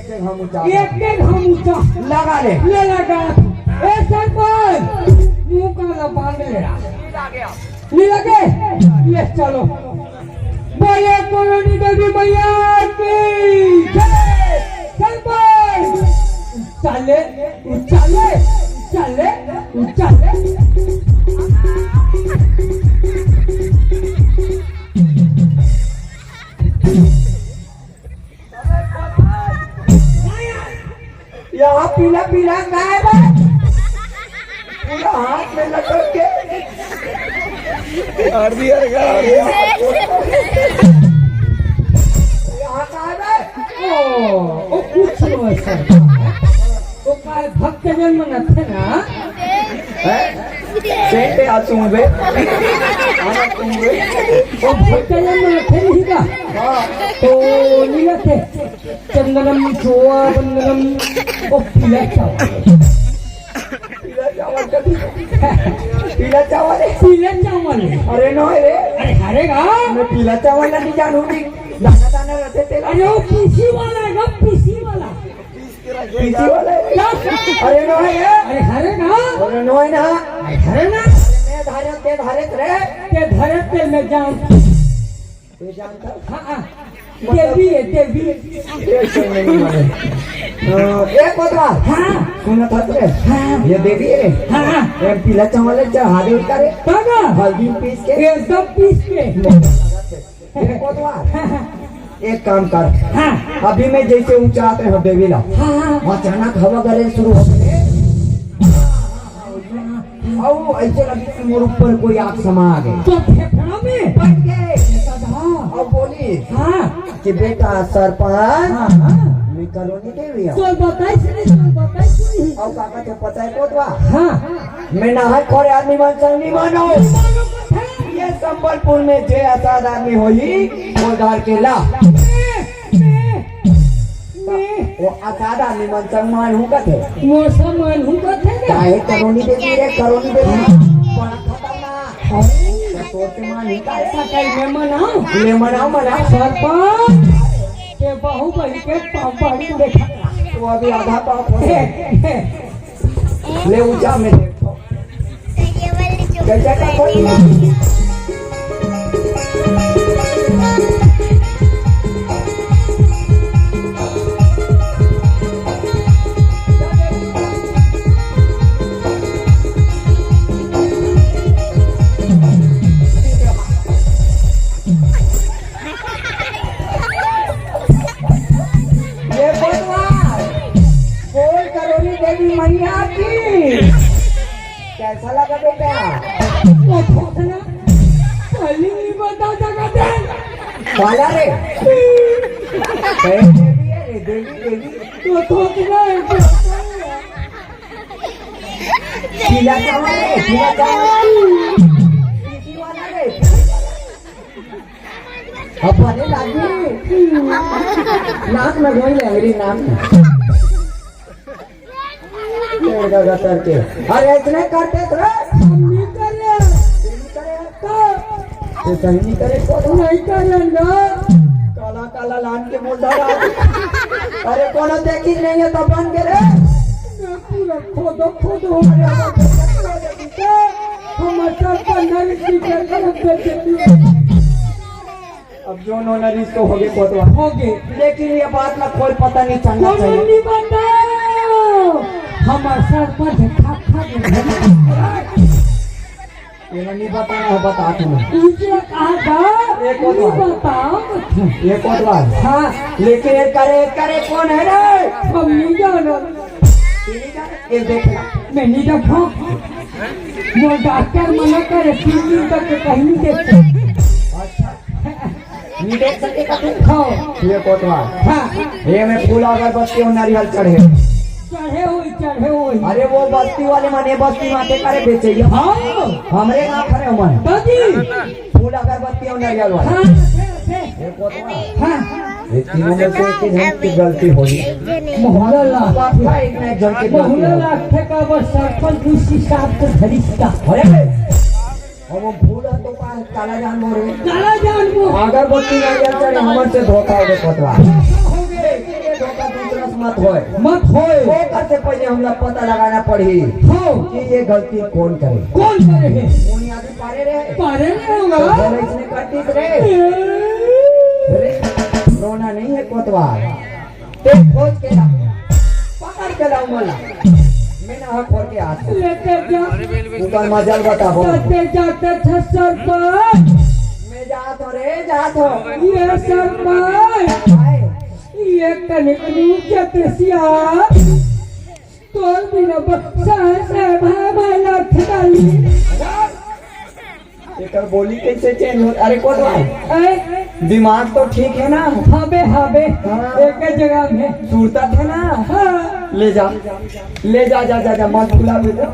एक हम उठा एक हम ऊंचा लगा ले ले लगा ए सरपंच मुंह का बांध ले नहीं लगे ये चलो बोले कॉलोनी देवी मैया की जय सरपंच चले चले चले चले यहाँ पीला पीला गायब है पूरा हाथ में लटक के यहाँ गायब है ओ कुछ नहीं सर तो काय भक्त जन्म न थे ना हैं? पे आ तुम बे आना तुम बे वो भटके में थे नहीं का तो नहीं थे चंदनम चोआ बंदनम वो पीला चावल पीला चावल कभी पीला चावल है पीला चावल अरे नो रे अरे हरेगा मैं पीला चावल नहीं जानू नहीं दाना दाना रहते तेरा अरे वो पीसी वाला है पीसी वाला पीसी वाला है अरे नो है अरे हरेगा अरे नो है ना हरे ना मैं धारे ते धारे रे ते धरे ते में जान ये जानता हाँ देवी है देवी ये सुन नहीं माने एक बात हाँ सुना था रे हाँ ये देवी है हाँ ये पीला चावल है हाथ उठ करे तागा हल्दी पीस के ये सब पीस के ये कोतवा एक काम कर हाँ अभी मैं जैसे ऊंचाते हैं देवी ला हाँ अचानक हवा गले शुरू हो गए और ऐसे लगे कि मोर ऊपर कोई आग समा आ गई तो फेफड़ा में पट गए हाँ और बोली हाँ कि बेटा सरपंच हाँ हाँ मैं करोनी देवी हूँ तो बताई सुनी और काका तो पता है कोतवा हाँ मैं नहा खोरे आदमी मन नहीं मानो ये संबलपुर में जे आजाद आदमी होई वो डाल के ला वो आजाद आदमी मन सम्मान हूँ कथे मौसम मन हूँ कथे चाहे करोनी देवी बड़ा खतरनाक सोच मान ही का ऐसा कई में मनाओ ले मना सरपंच के बाहुबली के पापड़ देखा तो अभी आधा पाप हो गया। ले ऊंचा में देखो कैसा का कोई मैया की कैसा लगा बेटा वो खोखना पहले नहीं बता सका दे वाला रे देवी है रे देवी तो खोखना पीला चावल रे पीला चावल पीसी वाला रे अपने लागी नाक में गोई ले मेरी नाक करके अरे इतने करते थे नहीं कर रहे तो सही नहीं करे तो नहीं करेंगे काला काला लान के बोल अरे कौन देखी नहीं है तो बन के रे पूरा खोदो हमारे अब जो नोनरी तो हो गए कोतवा हो गए लेकिन ये बात ना कोई पता नहीं चलना चाहिए नहीं बताओ हमारे सर पर ये नहीं बताना है बता तुम्हें इसे कहा था एक और बात। बताओ ये कोतवा हाँ लेकिन ये करे कौन है रे हम नहीं जाना ये देखना मैं नहीं देखा वो डॉक्टर मना करे 3 दिन तक कहीं नहीं देखते अच्छा नहीं देख सकेगा तू खाओ ये कोतवा हाँ ये में फूल अगरबत्ती और नारियल चढ़े चढ़े हुए अरे वो बस्ती वाले मने बस्ती माते करे बेचे हाँ हमरे गाँव खड़े मन दादी फूल अगरबत्ती और नारियल वाले हाँ ये कोतवा हाँ ये तीनों में से एक जन की गलती हुई मोहल्ला लाख बापा एक ने जन की गलती मोहल्ला हुई। लाख का बस सरपंच उस हिसाब से धरिष्ठा अरे और वो फूल है तो काला जान मोरे काला जान वो अगरबत्ती नारियल चढ़े हमर से धोखा हो गए कोतवा हो गए ये धोखा दूसरा से मत होए मत होए वो करते पहले हमरा पता लगाना पड़ी हो कि ये गलती कौन करे कौन करे है कौन आदमी पारे रे पारे नहीं तो होगा बोले इसने करती रे अरे रोना नहीं है कोतवा ते खोज के ला पकड़ के लाऊं मला मैं ना खोल के आता लेके जा ऊपर मजल बता बोल जाते जाते थे सरपंच मैं जात हो रे जात हो ये सरपंच आए ये कनिकनी जतसिया तोर बिना बच्चा से भाला खिलाली एकर बोली कैसे चेंज हो अरे कोतवा ए दिमाग तो ठीक है ना हाबे हाँ। एक जगह में सुरता थे ना हाँ ले जा जा जा जा मत भुला बेटा।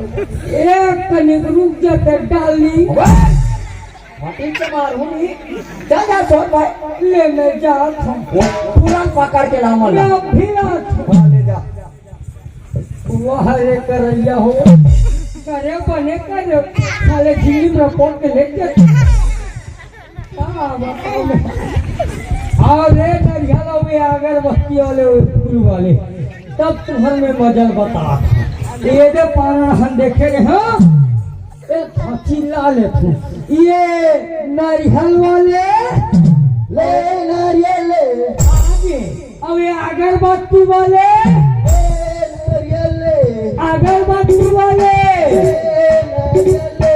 एक कनिक रुक जा फिर डाल ली हटिन से मार हुई जा जा छोड़ भाई ले मैं जा पूरा पकड़ के लाऊं मैं मला फिर ले जा वह रे करैया हो करे बने कर साले झिल्ली में पोट के लेके और रे नरियाला वे अगरबत्ती वाले फूल वाले तब तुम्हारे में मजल बता ये दे पारण हम देखे रहे हाँ एक चिल्ला ले तू ये नारियल वाले ले नारियल ले आगे अब ये अगरबत्ती वाले नारियल ले अगरबत्ती वाले नारियल ले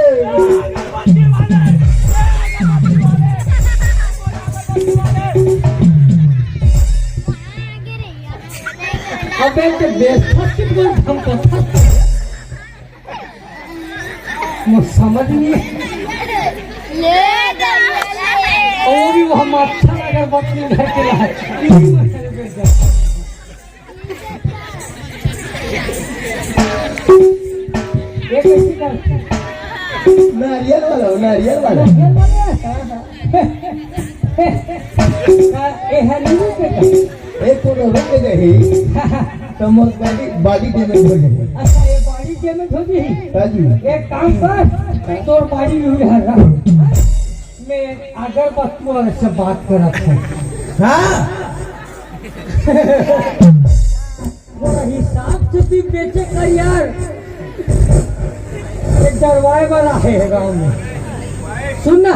अबे तो बेस्ता कितना हमको मुझ समझ नहीं और भी हम अच्छा लगा बकरी घर के लाए ये कैसी करते नारियल वाला ये है नहीं के एक तो रख दे तो मोर बॉडी डैमेज हो जाए। अच्छा ये बॉडी डैमेज हो गई हाजी एक काम कर तोर बॉडी हुई है ना मैं अगरबत्ती वाले से बात कर रहा हूँ हाँ थोड़ा हिसाब से भी बेचे का यार एक दरवाए वाला है गाँव में सुनना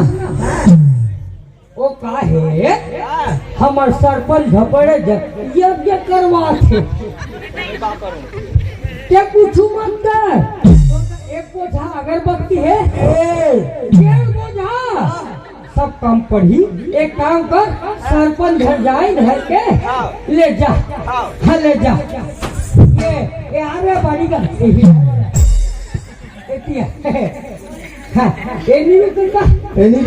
वो का है हमार सरपंच झपड़े यज्ञ करवा थे क्या पूछू मत कर एक बोझा अगरबत्ती है 1.5 बोझा सब काम पढ़ी एक काम कर सरपंच घर जाए घर के ले जा हाँ ले जा ये आ रहा बाड़ी का हाँ ये नहीं करता नहीं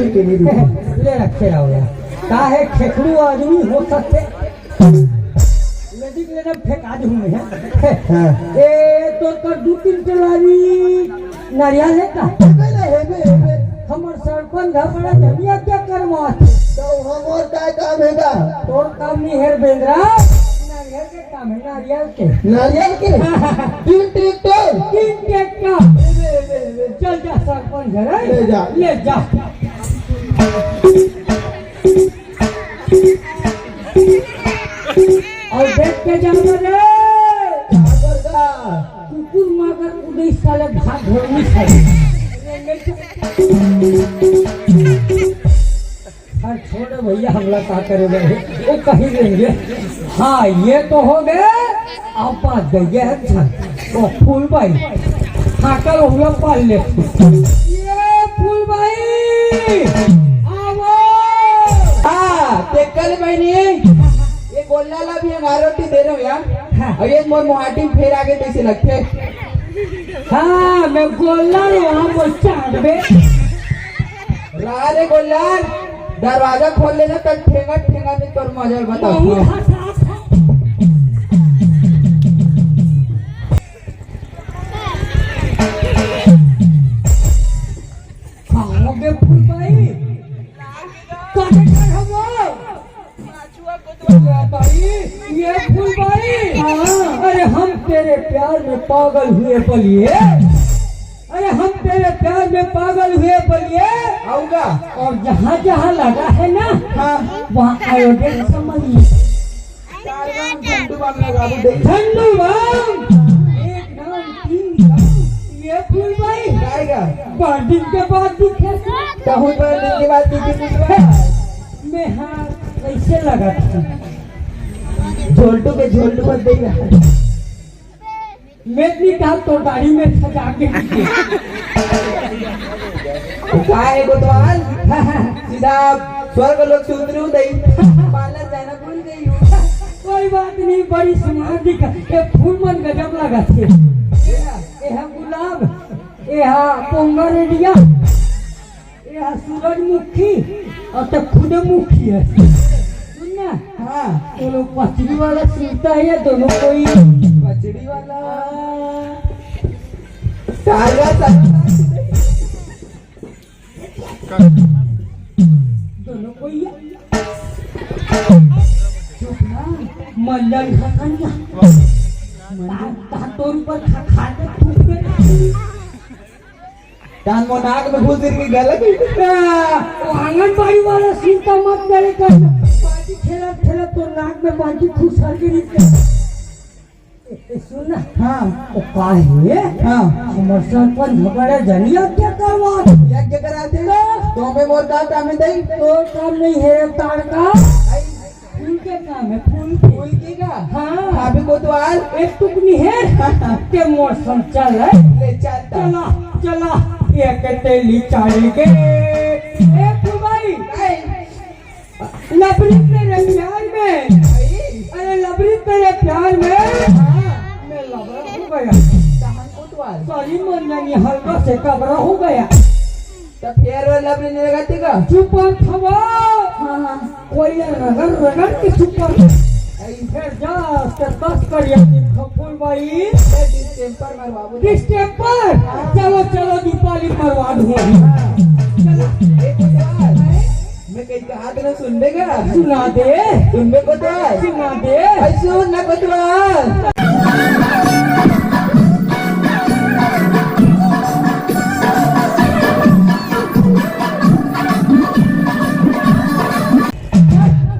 ले रखे रहो का है खेखड़ू आदमी हो सकते लेकिन लेना फेंका दूँ मैं हाँ ए तो कर 2-3 किलो नारियल है का हमार सरपंच बड़ा धनिया क्या करवा तो हम और क्या काम हैगा तोर काम नहीं है बेंद्रा नारियल के काम है नारियल के 3 ट्रैक्टर 3 ट्रैक्टर चल जा सरपंच घर ले जा और देख के जाना रे कुकुर मागर उदय साले भाग घोड़नी हर छोड़े भैया हमला का करेगा वो कहीं देंगे हाँ ये तो हो गए आप बात गई है अच्छा तो फूल भाई हाँ कल हम लोग पाल ले ये फूल भाई आओ हाँ ते कल बहनी ये गोल्ला ला भी हमारा रोटी दे रहे हो यार और ये मोर मोहाटी फिर आगे कैसे लगते हाँ मैं गोल्ला वहाँ पर चाट में रहा रे गोल्ला दरवाजा खोल लेना तब ठेंगा ठेंगा नहीं कर मजा बताओ खाओगे फूल भाई काटे कर हम ये फूल भाई अरे हम तेरे प्यार में पागल हुए बलिए अरे हम तेरे प्यार में पागल हुए बलिए आऊंगा और जहाँ जहाँ लगा है ना हाँ वहाँ आयोडीन समझ झंडू बम लगा दो झंडू बम 1 नाम 3 काम ये फूल भाई आएगा 5 दिन के बाद दिखे कहूँ पर दिन के बाद दिखे मैं हाँ कैसे लगा था झोल्टू के झोल्टू मत देगा मैं नहीं कहा तो गाड़ी में सजा के क्या है गोतवाल सीधा स्वर्ग लोग से उतरू दई पार्लर जाना भूल गई हूँ कोई बात नहीं बड़ी समाधि का ये फूल मन गजब लगा थे ये है गुलाब ये है पोंगरेडिया ये है सूरजमुखी और तो खुद मुखी है सुनना हाँ तो लोग पथरी वाला सुनता है ये दोनों कोई खिचड़ी वाला ताजा दोनों कोई चुप ना मल्लन खाना तोर पर खाते थूक कान में नाक में घुस के गलत आंगनबाड़ी वाला चिंता मत करे कर बाजी खेला खेला तो नाक में बाजी खुश करके सुन ना हाँ तो काहे हाँ हमर सरपंच हमारा जनिया क्या करवा यज्ञ कराते तो में मोर का में दई तो काम नहीं है तार का फूल के काम है फूल की का हाँ भाभी को तो आज एक टुकनी है के मौसम चल है ले चलता चला चला एक तेली चाली के एक भाई लबरी तेरे प्यार में अरे लबरी तेरे प्यार में मैं लबरा हो गया कहां को तो आज सॉरी मन नहीं हल्का से कबरा हो गया तो फिर लबरी नहीं लगाती का चुप खवा हाँ कोई रगड़ रगड़ के चुप फिर जा उसके 10 करिया फूल भाई डिस्टेंपर मरवाबो डिस्टेंपर चलो चलो दीपावली मरवा दूंगा मैं कहीं का हाथ ना सुन देगा सुना दे सुनबे को तो सुना दे ऐसो ना को तो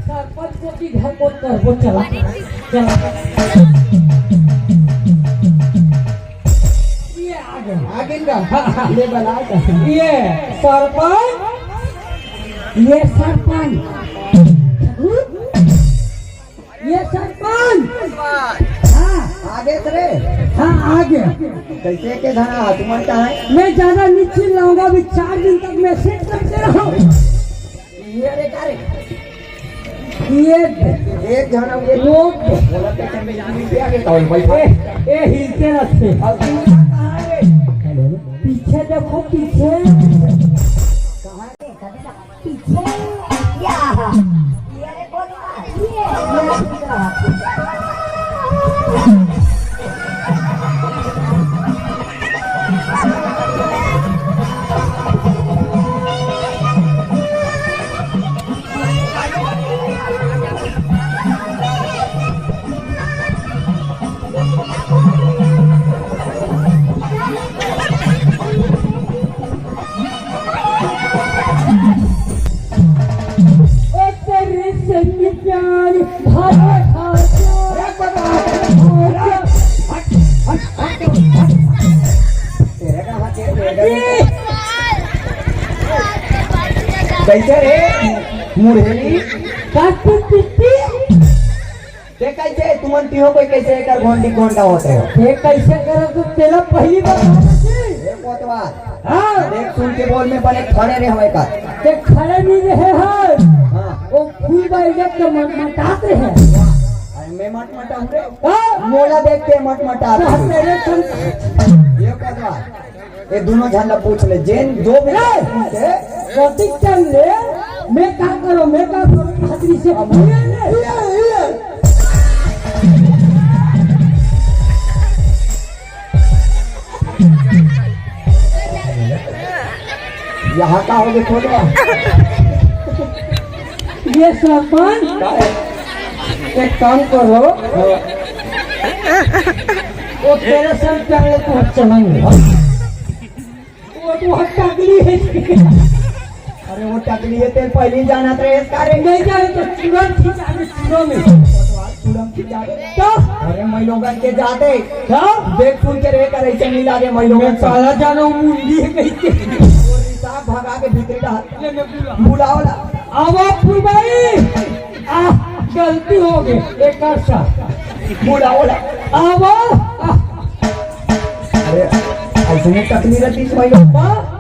सरपंच को की घर को कर वो चला चला ये आगे का ले बना का ये सरपंच ये सरपंच हाँ आगे करे हाँ आगे कैसे के धना तुम्हारे कहाँ है मैं ज्यादा नीचे लाऊंगा अभी 4 दिन तक मैं सेट करते रहो ये रे करे ये एक जना ये लोग बोला पे चंबे जानी पे आगे कौन बैठा ए हिलते रहते अब तू कहाँ है पीछे देखो पीछे कहाँ है पीछे या ये रे बोलवा तेरे संग प्यार भागा तेरे कहाँ कैसे रे मुरहली ते कैसे तुमन तिहो कोई कैसे एकर घोंडी घोंडा होते हो ये कैसे करो तो तेरा पहली बार ए कोतवा हाँ देख सुन के बोल में बने खड़े रे हमें का ते खड़े नहीं रहे हैं हाँ वो फूल भाई जब के मटाते हैं अरे मैं मट मटा हूँ रे हाँ मोला देख के मट मटा तो हम तेरे संग ये कोतवा ये दोनों झंडा पूछ ले जेन जो भी पूछे रोटी चल ले मैं क्या करो मैं क्या करो हाथरी से यहाँ का होगे खोलवा ये सरपंच एक काम करो वो तेरे संग चले तो चलेंगे वो तो हटागली है अरे वो टकली है तेरे पहले जाना था इस कार्य नहीं जाए तो तुरंत ही जाने चुनो में तुरंत की जाते तो अरे महिलोगन के जाते क्या देख सुन के रे करे ऐसे मिला दे महिलोगन मैं साला जानो मुंडी है कैसे साहब भगा के भीतरी डाल ले मैं बुलाओ ला आवा फूल भाई गलती हो गई एक अर्सा बुलाओ ला आवा अरे ऐसे में टकली रहती इस महिलोगन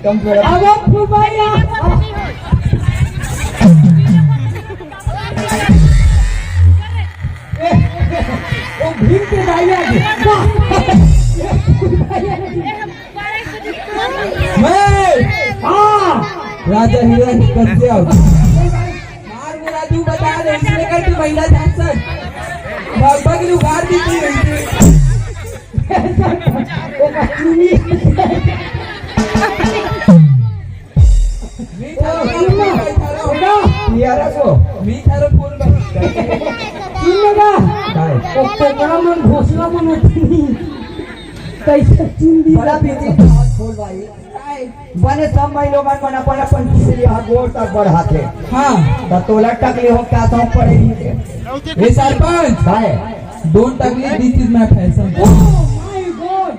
कम थोड़ा आवा फूल भाई वो भीड़ के दाइया राजा हिरण कैसे आओ मार मुरा तू बता दे इसमें कर तू महिला सांसद भाग के उगाड़ दी थी मी थारो फूल कोकरा मन घोसला मन होती कैसे चुन दी बड़ा बिजी फूल भाई बने सब भाई लोग अपन अपन अपन किसी यहाँ गोर तक बढ़ाते हाँ तो तोला टकली हो क्या तो पड़ेगी ये सरपंच है डोंट टकली this is my fashion my god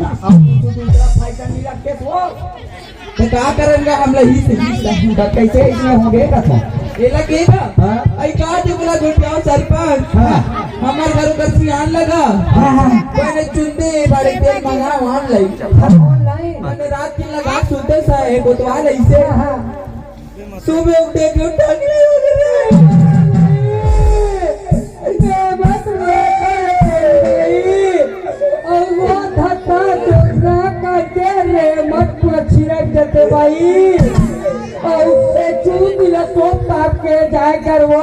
अब तू दूसरा फैशन नहीं रखते तो तो क्या करेंगे हम लोग ही से कैसे इसमें होंगे कथो ये लगे ना हाँ आई का जो बोला गुटिया सरपंच हाँ हमारे घर का सियान लगा मैंने चुनते बड़े तेल मंगा ऑनलाइन ऑनलाइन मैंने रात की लगा सुनते सा है कोतवाल ऐसे सुबह उठे के टकली हो गई मत वो धत्ता जोना का तेरे मत पूरा छिड़क देते भाई और उससे चून दिला तो ताप के जाए कर वो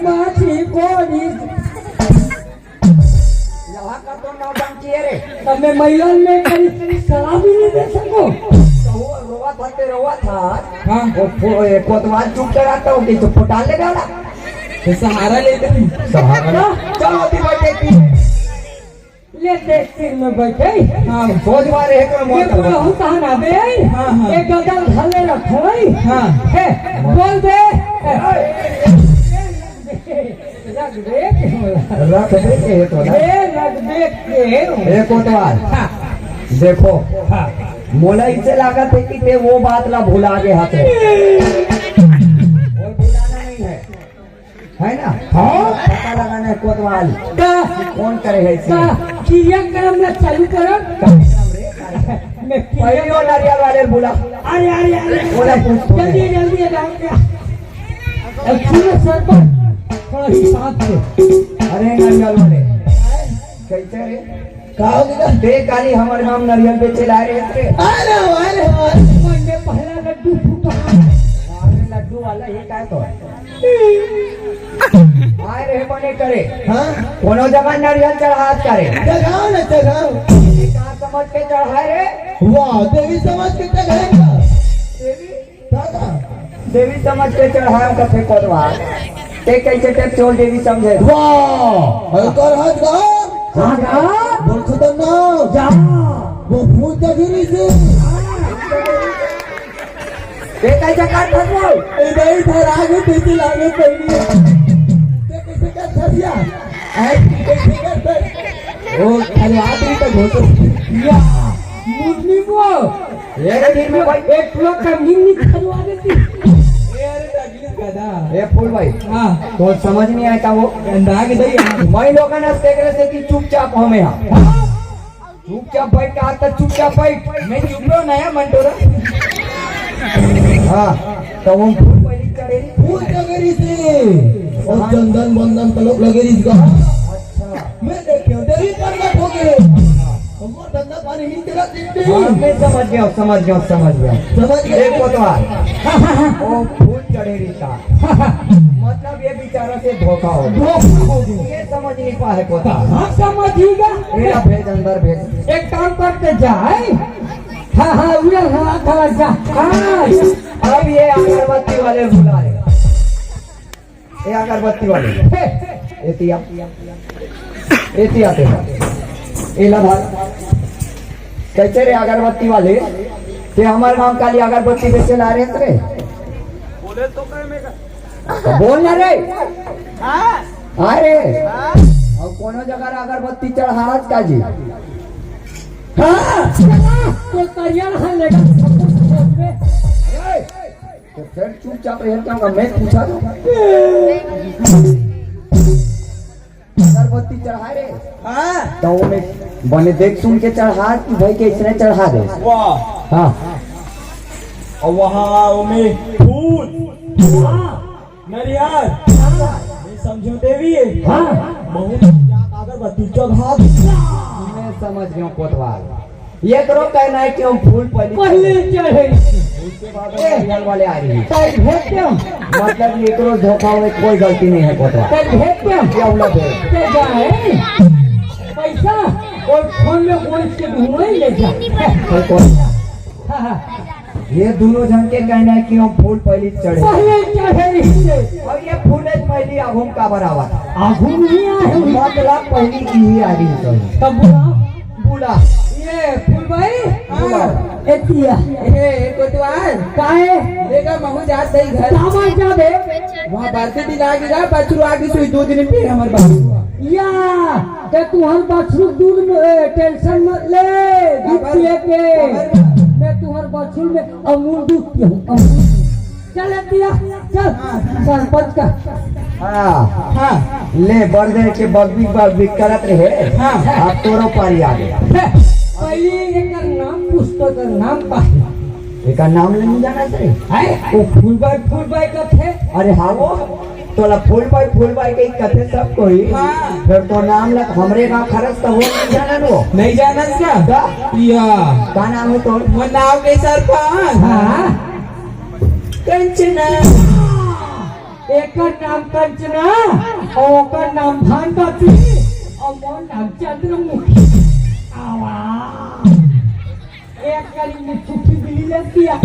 माछी कोड़ी यहाँ का तो नौटंकी है रे तब मैं महिलन में कहीं सलामी नहीं दे सको तो वो रोवा था हाँ वो कोतवाल चुप कराता हो कि तो फुटा ले डाला तो सहारा लेते नहीं चलो ती बैठे की ले देख सिर में बैठे हाँ सोच मारे है कोई ये मोट पूरा होता है ना बे हाँ, हाँ। एक गदल घले रखो हाँ है बोल दे रख दे रख दे के तो ना रख दे के ए कोतवाल हाँ देखो हाँ मोला इसे लागत है कि ते वो बात ला भुला के हाथ और भुलाना नहीं है ना हाँ पता लगाना है कोतवाल का कौन करे है का इसे क्रिया कर्म ना चालू करब मैं पहले वो नारियल वाले बुला अरे अरे अरे बोला पूछ तो जल्दी जल्दी आ गया अब सुनो सरपंच थोड़ा हिसाब से अरे नारियल वाले कैसे रे कहा होगा देख काली हमारे नाम नारियल बेचे ला रहे थे अरे मैंने पहला लड्डू फूटा अरे लड्डू वाला ये क्या तो आए रहे बने करे हाँ कोनो जगह नारियल चढ़ात करे जगाओ ना जगाओ ये कहाँ समझ के चढ़ाए रे वाह देवी समाज के जगाएगा देवी दादा देवी समझ के चढ़ाए कथे कोतवाल ते कैसे टेप चोल देवी समझे वाह हल्कर हाथ गाओ बोल खतरनाक जा वो भूत जगीरी से ते कैसे काट बोल नहीं था आगे पीछे लागे पड़ी ते कैसे कर छसिया ऐ कैसे कर वो खलवात रही तो घोसो या मुस्लिम को एक दिन में भाई एक किलो कमीनी खलवा देती अरे टकली गधा ए फूल भाई हाँ तो समझ नहीं आया वो गंदा के दई मैं लोगों ने देख रहे थे कि चुपचाप हमें यहाँ चुपचाप बैठ के आता चुपचाप बैठ मैं चुप रहो नया मंटोरा हाँ तो वो फूल पहले चढ़े भूत जगीरी से और चंदन बंदन तलोक लगेरी का अच्छा मैं देखे देवी करना ठोके हमको धंधा पानी नहीं तेरा हाँ, मैं समझ गया समझ समझ गए देखो तो वो फूल चढ़े रहता मतलब ये बेचारा से धोखा हो गया ये समझ नहीं पाए कोता हाँ समझिएगा मेरा भेज अंदर भेज एक काम करते जाए हाँ हाँ उड़ा हवा खड़ा जा हाँ अब ये अगरबत्ती वाले बुला रहे ये अगरबत्ती वाले एतिया एतिया एला भाग कैसे रे अगरबत्ती वाले ते हमारे गांव काली अगरबत्ती बेचे ला रहे थे बोल ना रे अरे अब कोनो जगह अगरबत्ती चढ़ात का जी तो करियर हाँ लेगा तो फिर चुपचाप रहता हूँ मैं पूछा तो अगरबत्ती चढ़ा रे हाँ तो वो मैं बने देख सुन के चढ़ा कि भाई के इसने चढ़ा दे वाह हाँ और वहाँ में फूल नरियार ये समझो देवी है हाँ बहुत अगरबत्ती चढ़ा मैं समझ गया कोतवाल ये करो कहना है कि हम फूल पहले पहले चढ़े उसके बाद रियल वाले आ रही है। कल भेज दो मतलब एक रोज धोखा हुए कोई गलती नहीं है कोतवा। कल भेज दो क्या उलट है? ले जाए पैसा और फोन में बोल के घूमे ले जा कोई कोई ये दोनों जन के कहना है कि हम फूल पहले चढ़े पहले चढ़े इससे और ये फूल पहले आघूम का बराबर आगू नहीं आए मतलब पहली की ही आ रही है। तब बुला बुला ये फूल भाई बुला एतिया ए कोतवाल काहे लेगा महू जात दई घर सामान जा दे वहां बारसे दिन आगे जा बचरू आगे सोई 2 दिन पे हमर बाबू या ते तुहर बछरू दूध में टेंशन मत ले दूध पिए के मैं तुहर बछरू में अमूल दूध पीऊं अमूल चल दिया चल सरपंच का हाँ हां ले बर्दे के बगबिक करत रहे। हाँ। अब तोरो पारी आ गया। पहले एकर नाम पुस्तक का नाम पाहे एक नाम नहीं जाना चाहिए। है वो फूल बाई का थे अरे हाँ वो तोला फूल बाई के कथे सब कोई। हाँ। फिर तो नाम लग हमरे गाँव खरस तो वो नहीं जाना लो। नहीं जानत क्या का या का नाम है तोर? वो नाव के सरपंच हाँ कंचना एकर नाम कंचना और ओकर नाम भानवती और मोर नाम चंद्रमुखी आवा एक कली में छुट्टी मिली लेती है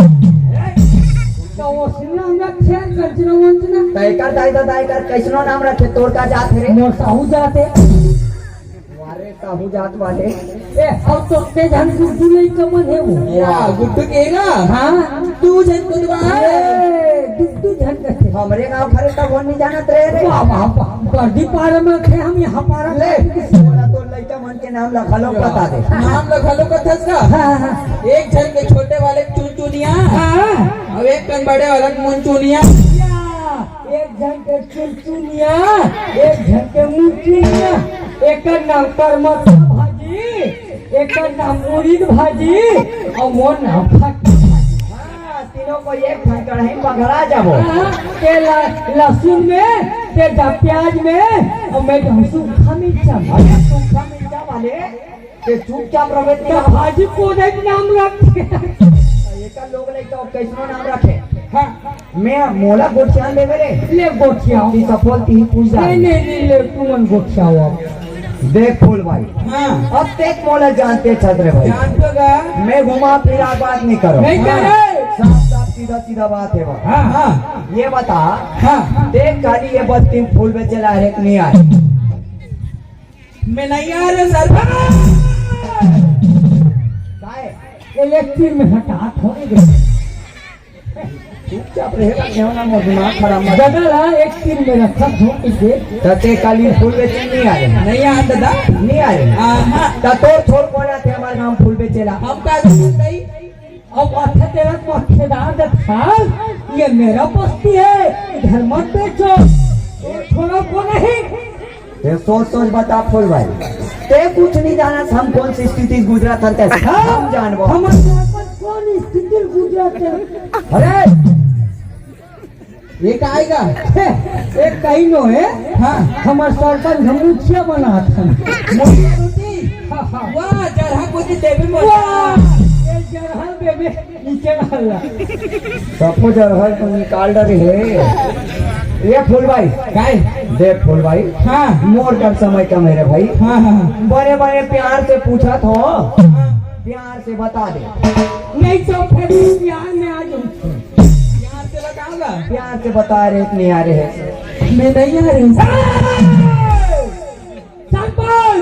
तो वो सिना हम रखे कंचना वंचना तैकर दाई कर कैसनो नाम रखे तोर का जात रे? मोर साहू जाते वारे साहू जात वाले। ए अब तो के धन गुड्डू नहीं कमन है वो या गुड्डू केगा हाँ तू जन कोतवाल गुड्डू धन रखे हमरे गाँव खरस तो वो नहीं जानत रहे रे। वाह वाह वाह बड़ी पार में थे हम यहाँ पार ले तोरा तो लइका मन के नाम लखलो बता दे। नाम लखलो कथस का हाँ हाँ एक जन के छोटे वाले चुनचुनिया हाँ और एक कन बड़े वाला मुनचुनिया एक जन के चुनचुनिया एक जन के मुंचुनिया एक नाम करमत भाजी एक नाम उड़ीद भाजी और मोर नाम फट हाँ, तीनों को एक ठन कढ़ाई पकड़ा जाबो। के लहसुन में के प्याज में और मैं सूखा मिर्चा अरे सूखा मिर्चा वाले के चुपचाप रहे का भाजी को नाम रखे एक लोग लइका कैसनो नाम रखे। हाँ मैं मोला गोठियान ले मेरे ले गोठिया ती सफल ती पूजा नहीं नहीं नहीं ले तुमन गोठिया देख फूल भाई हाँ अब तेक मोला जानते छतरे भाई जान तो गा मैं घुमा फिरा बात नहीं करो। नहीं करे साफ साफ सीधा सीधा बात है बात। हाँ हाँ ये बता हाँ देख खाली ये बत्ती फूल बेचे ला है कि नहीं आए? मैं नहीं आ रहा सरपंच इलेक्ट्रिक में हटा थोड़ी गई चुपचाप रहेगा क्यों ना मोर दिमाग खराब मत बदला एक तीन में रखा धोके से तते काली फूल बेचे नहीं आ रहे नहीं आ दादा नहीं आ रहे हाँ ता तो छोड़ कोना थे हमारे गांव फूल बेचेला। हम का नहीं अब अच्छा तेरा तो ठेकेदार देखा ये मेरा बस्ती है इधर मत बेचो थोड़ा को नहीं ये सोच बता फूल भाई ते कुछ नहीं जाना हम कौन सी स्थिति गुजरात हर कैसे हम जानबो। हमारे सरपंच कौन स्थिति गुजरात है अरे एक आएगा एक कहीं नो है हाँ हमारे सरपंच हम मुखिया बना था मोटी रोटी वाह जरहा को देवी वाह ये जरहल बेबे नीचे डाला सबको जरहल तो निकाल डरे है। ये फूल भाई गाय देख फूल भाई हाँ मोर कर समय का मेरे भाई हाँ हाँ बड़े बड़े प्यार से पूछा तो प्यार से बता दे नहीं तो फिर प्यार में आ जाऊँ यहाँ से लगाऊंगा प्यार से बता रहे नहीं आ रहे हैं। मैं नहीं आ रही सरपंच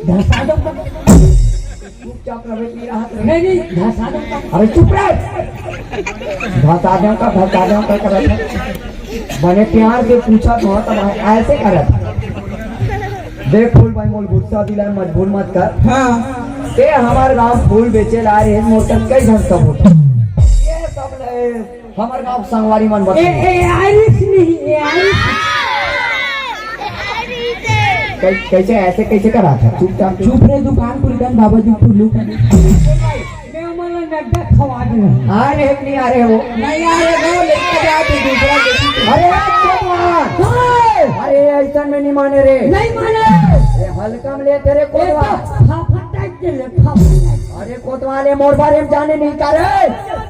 धसा दो चुपचाप रहे की राहत रहे। नहीं नहीं धसा दो अरे चुप रह धसा दे का करत बने प्यार से पूछा तो तब ऐसे करत। देख फूल भाई मोल गुस्सा दिला मजबूर मत कर। हाँ ते हमारे गांव फूल बेचे ला रहे मोटर कई ढंग सब होता ये सब हमारे गांव संगवारी मन बता आयरिश नहीं ये आयरिश कैसे ऐसे कैसे करा था चुपचाप चुप रहे दुकान पुरगन बाबा जी पुल्लू का मैं हमारा नड्डा खवा दूँ आ रहे कि नहीं आ रहे हो? नहीं आ रहे गाँव लेकर जाते दूसरा देखी अरे अरे ऐसा में नहीं माने रे नहीं माने ए, हल्का में ले तेरे कोतवा फाफा टाइट के ले फाफा अरे कोतवाले मोर बारे में जाने नहीं का रे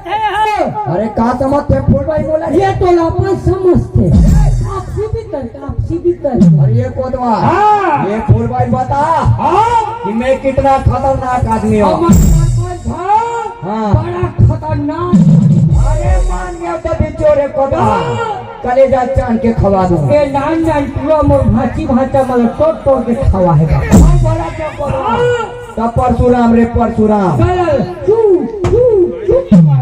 अरे का समझते फूल भाई बोला ये तो लापा समझते आपसी भी कर और ये कोतवा हाँ। ये फूल भाई बता कि मैं कितना खतरनाक आदमी हूँ। हाँ। बड़ा खतरनाक। अरे मान गया तभी चोरे कोतवा कलेजा चांद के खवा दूंगा। ये नान पूरा मोर भाची भाचा मतलब तोड़ के खवा है बड़ा क्या कोतवा तब परशुराम रे परशुराम।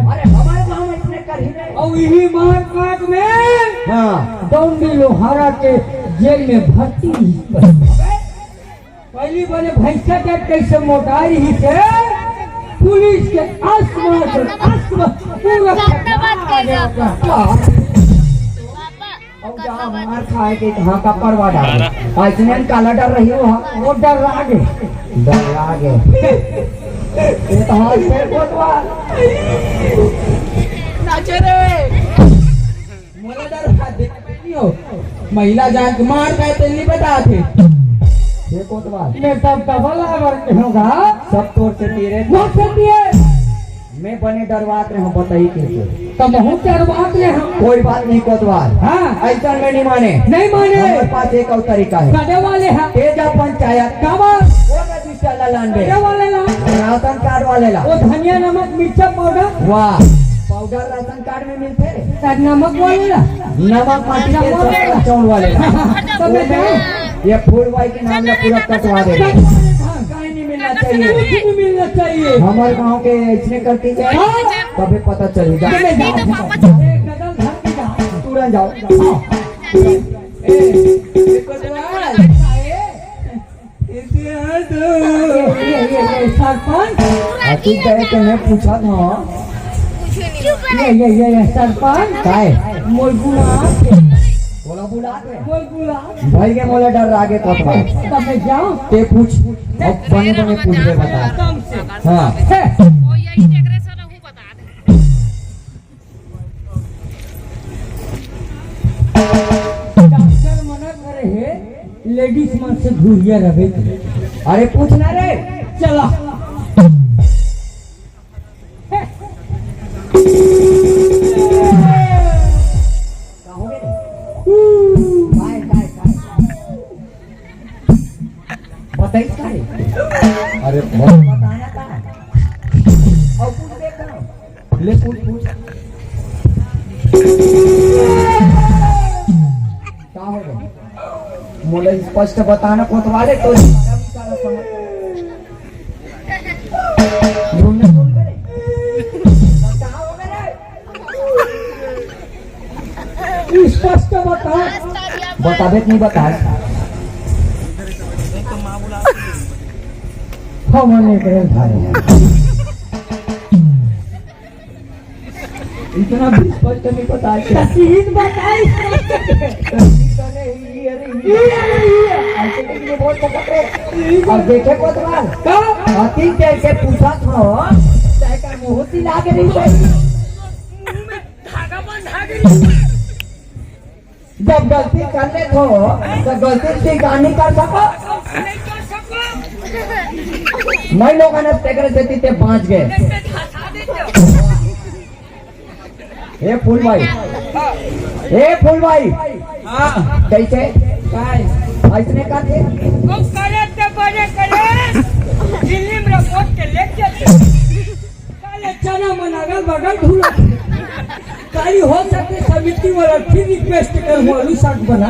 अरे हमारे गाँव में इसने कर ही नहीं। और यही महाकाट में हाँ दौंडी लोहारा के जेल में भर्ती पहली बने भैंसा के कैसे मोटाई ही से पुलिस के आसमान पूरा अब जहाँ मार खाए के कहाँ का परवा डाल ऐसने काला डर रही हो वो डर लागे ये तो हाथ से कोतवा मोला डर देखती हो महिला जान के मार गए तो नहीं बता थे ये कोतवा मैं तब डबल आवर होगा सब तोर से तेरे वो दिए मैं बने डरवात रहे हूँ बताइए कैसे। तो बहुत डरवाते हैं कोई बात नहीं कोतवा हाँ ऐसा मैं नहीं माने। नहीं माने हमारे पास एक और तरीका है। कदे वाले हैं तेजा पंचायत कावर वो रजिस्टर लालांबे कदे वाले ला राशन कार्ड वाले ला वो धनिया नमक मिर्चा पाउडर वाह पाउडर राशन कार्ड में मिलते नमक वाले ला नमक माटी के सब चावल वाले ला। तो मैं ये फूल भाई के नाम का पूरा कटवा दे कहीं नहीं मिलना चाहिए। नहीं मिलना चाहिए हमारे गांव के ऐसे करती जाए तभी पता चलेगा। तुरंत जाओ सरपंच अति कहे तो मैं पूछा था ये सरपंच काय मोल बोला बुला दे बुला भाई के मोले डर आगे कोतवा तब मैं जाऊं ते पूछ अब बने बने पूछ दे बता। हाँ डॉक्टर मना करे है लेडीज मन से घुरिया रहे अरे पूछना रे चला बताइए काय अरे बहुत बताया था और पूछ देखो ले पूछ क्या हो गया मोले स्पष्ट बताना कोतवाले तो ढूंढने बोल करे क्या हो गया स्पष्ट बता बताबे नहीं बताए हमने करे इतना भी स्पष्ट नहीं बताए तस्वीर बताई अब देखे कोतवाल अति कैसे पूछा था चाहे का मुहूर्ती लागे नहीं जब गलती कर ले तो गलती स्वीकार नहीं कर सको मैं लोगों ने तेरे देती थे बाँच गए। ए फूल भाई हाँ कैसे ऐसने का थे चना मनागल बगल ढूंढा काली हो सकते समिति वाला फिर रिक्वेस्ट कर आलू साग बना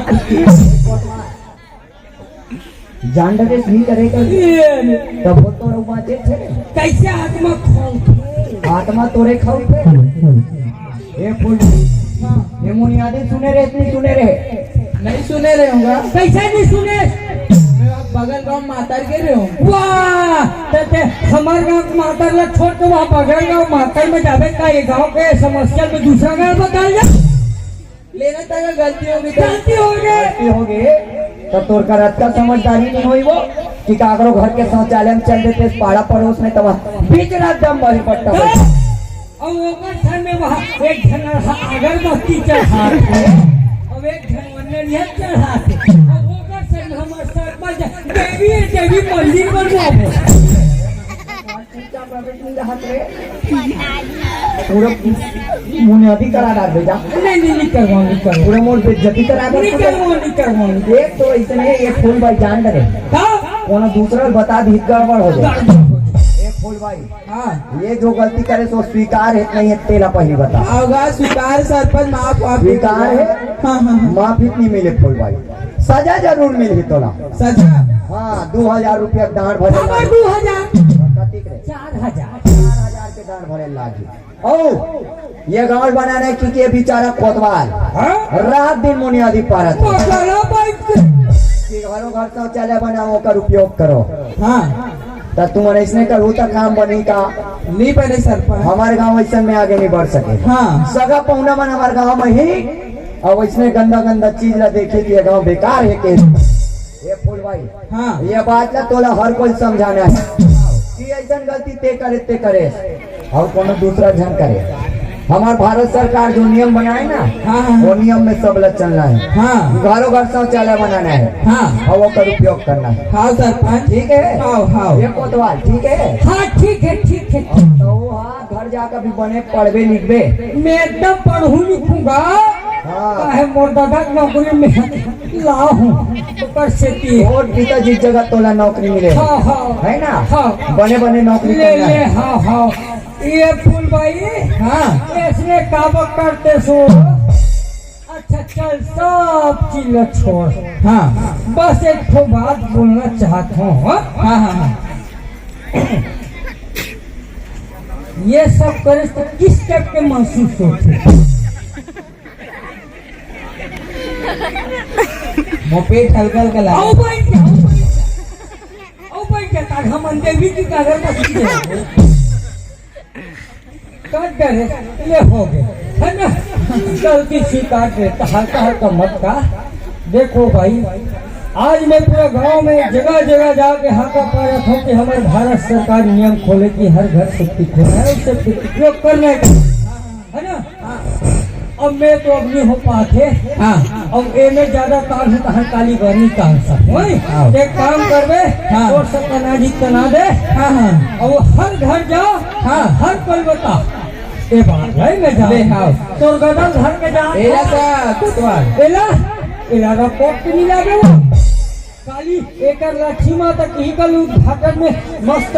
जान डरे नहीं करेगा तब वो तो बातें थे कैसे आत्मा खोल आत्मा तोरे खाऊ पे ए फूल ये मुनियादी सुने रहे इतनी सुने रहे नहीं सुने रहे होगा कैसे नहीं सुने बगल गाँव मातर के रहे हो वाह हमारे गाँव मातर ला छोड़ के वहाँ बगल गाँव मातर में जावे का ये गाँव के समस्या में दूसरा गाँव बता जा लेना तक गलती होगी गलती हो गई होगी तो तोर का रथ का समझदारी नहीं हुई वो कि काकरो घर के शौचालय में चल देते पाड़ा पड़ोस में तब बीच रात दम भरी पट्टा और ओकर घर में वहाँ एक जन अगरबत्ती चढ़ा और एक जन वन्य चढ़ा और ओकर से हमारे सरपंच देवी मंदिर बनवाबो पूरा बुनियादी करा डाल बेटा, नहीं करवाऊंगी पूरा मोर बेइज्जती करा दे। करवाऊंगी एक तो इसने ये फूल भाई जान डरे कोनो दूसरा बता दी गड़बड़ हो जाए। ये फूल भाई हाँ ये जो गलती करे सो स्वीकार है नहीं है, तेरा पहली बता होगा स्वीकार सरपंच माफ आप स्वीकार है। हाँ हाँ हाँ। माफी नहीं मिले फूल भाई, सजा जरूर मिली तोला। सजा हाँ 2000 रुपया डांड भरे हमार 2000 कतिक रे 4000 4000 के डांड भरे लागी। ओ ये गांव बनाने की के बेचारा कोतवाल रात दिन मुनियादी पारत कि घरों घर शौचालय बनाओ कर उपयोग करो। हाँ तो तुम ऐसने करो तो काम बनी का नहीं पहले सरपंच हमारे गांव ऐसा में आगे नहीं बढ़ सके। हाँ सगा पहुना मन हमारे गांव में ही और वैसने गंदा गंदा चीज ला देखे कि ये गांव बेकार है के। ये फूल भाई हाँ ये बात ला तोला हर कोई समझाना है कि ऐसा गलती ते करे और कोनो दूसरा जन करे। हमार भारत सरकार जो नियम बनाए ना हाँ हाँ वो नियम में सब लोग चलना है। हाँ घरों घर शौचालय बनाना है हाँ और वो कर उपयोग करना है। हाँ सरपंच ठीक है हाँ ये कोतवाल ठीक है। हाँ ठीक है तो वो हाँ घर जाकर भी बने पढ़वे लिखबे। मैं एकदम पढ़ू लिखूंगा। हाँ है मोर दादा की नौकरी में ला हूँ तो कर सकती है। और पिता जिस जगह तोला नौकरी मिले हाँ हाँ है ना हाँ बने बने नौकरी ले करना ले है। हाँ हाँ ये फूल भाई हाँ इसने काबक करते सो अच्छा चल सब चीज छोड़। हाँ बस एक ठो बात बोलना चाहता हूँ हाँ? हाँ हाँ ये सब करे तो किस टाइप के महसूस होते? मोपेट हल्का हल्का लगा आओ बैठ जा, आओ बैठ जा तार हम अंदेवी की कागर बस काट करे ले हो गए है ना गलती स्वीकार करता हल्का हल्का मत का। देखो भाई आज मैं पूरे गांव में जगह जगह जाके हाथा पा रखा हूँ कि हमारे भारत सरकार नियम खोले कि हर घर शक्ति खोला है उससे उपयोग करने का है ना। अब मैं तो अब नहीं हो पाते हाँ अब ए में ज्यादा काम है तो काली गर्मी काम सब एक काम करबे हाँ। और सब अनाजी तना दे हाँ हाँ और हर घर जाओ हाँ। हर कोई बता ये बात है मैं जा ले हाँ तोर गदल घर के जा एला का कोतवाल एला एला रिपोर्ट नहीं लागे वो काली एकर लाठी माता की कल उद्घाटन में मस्त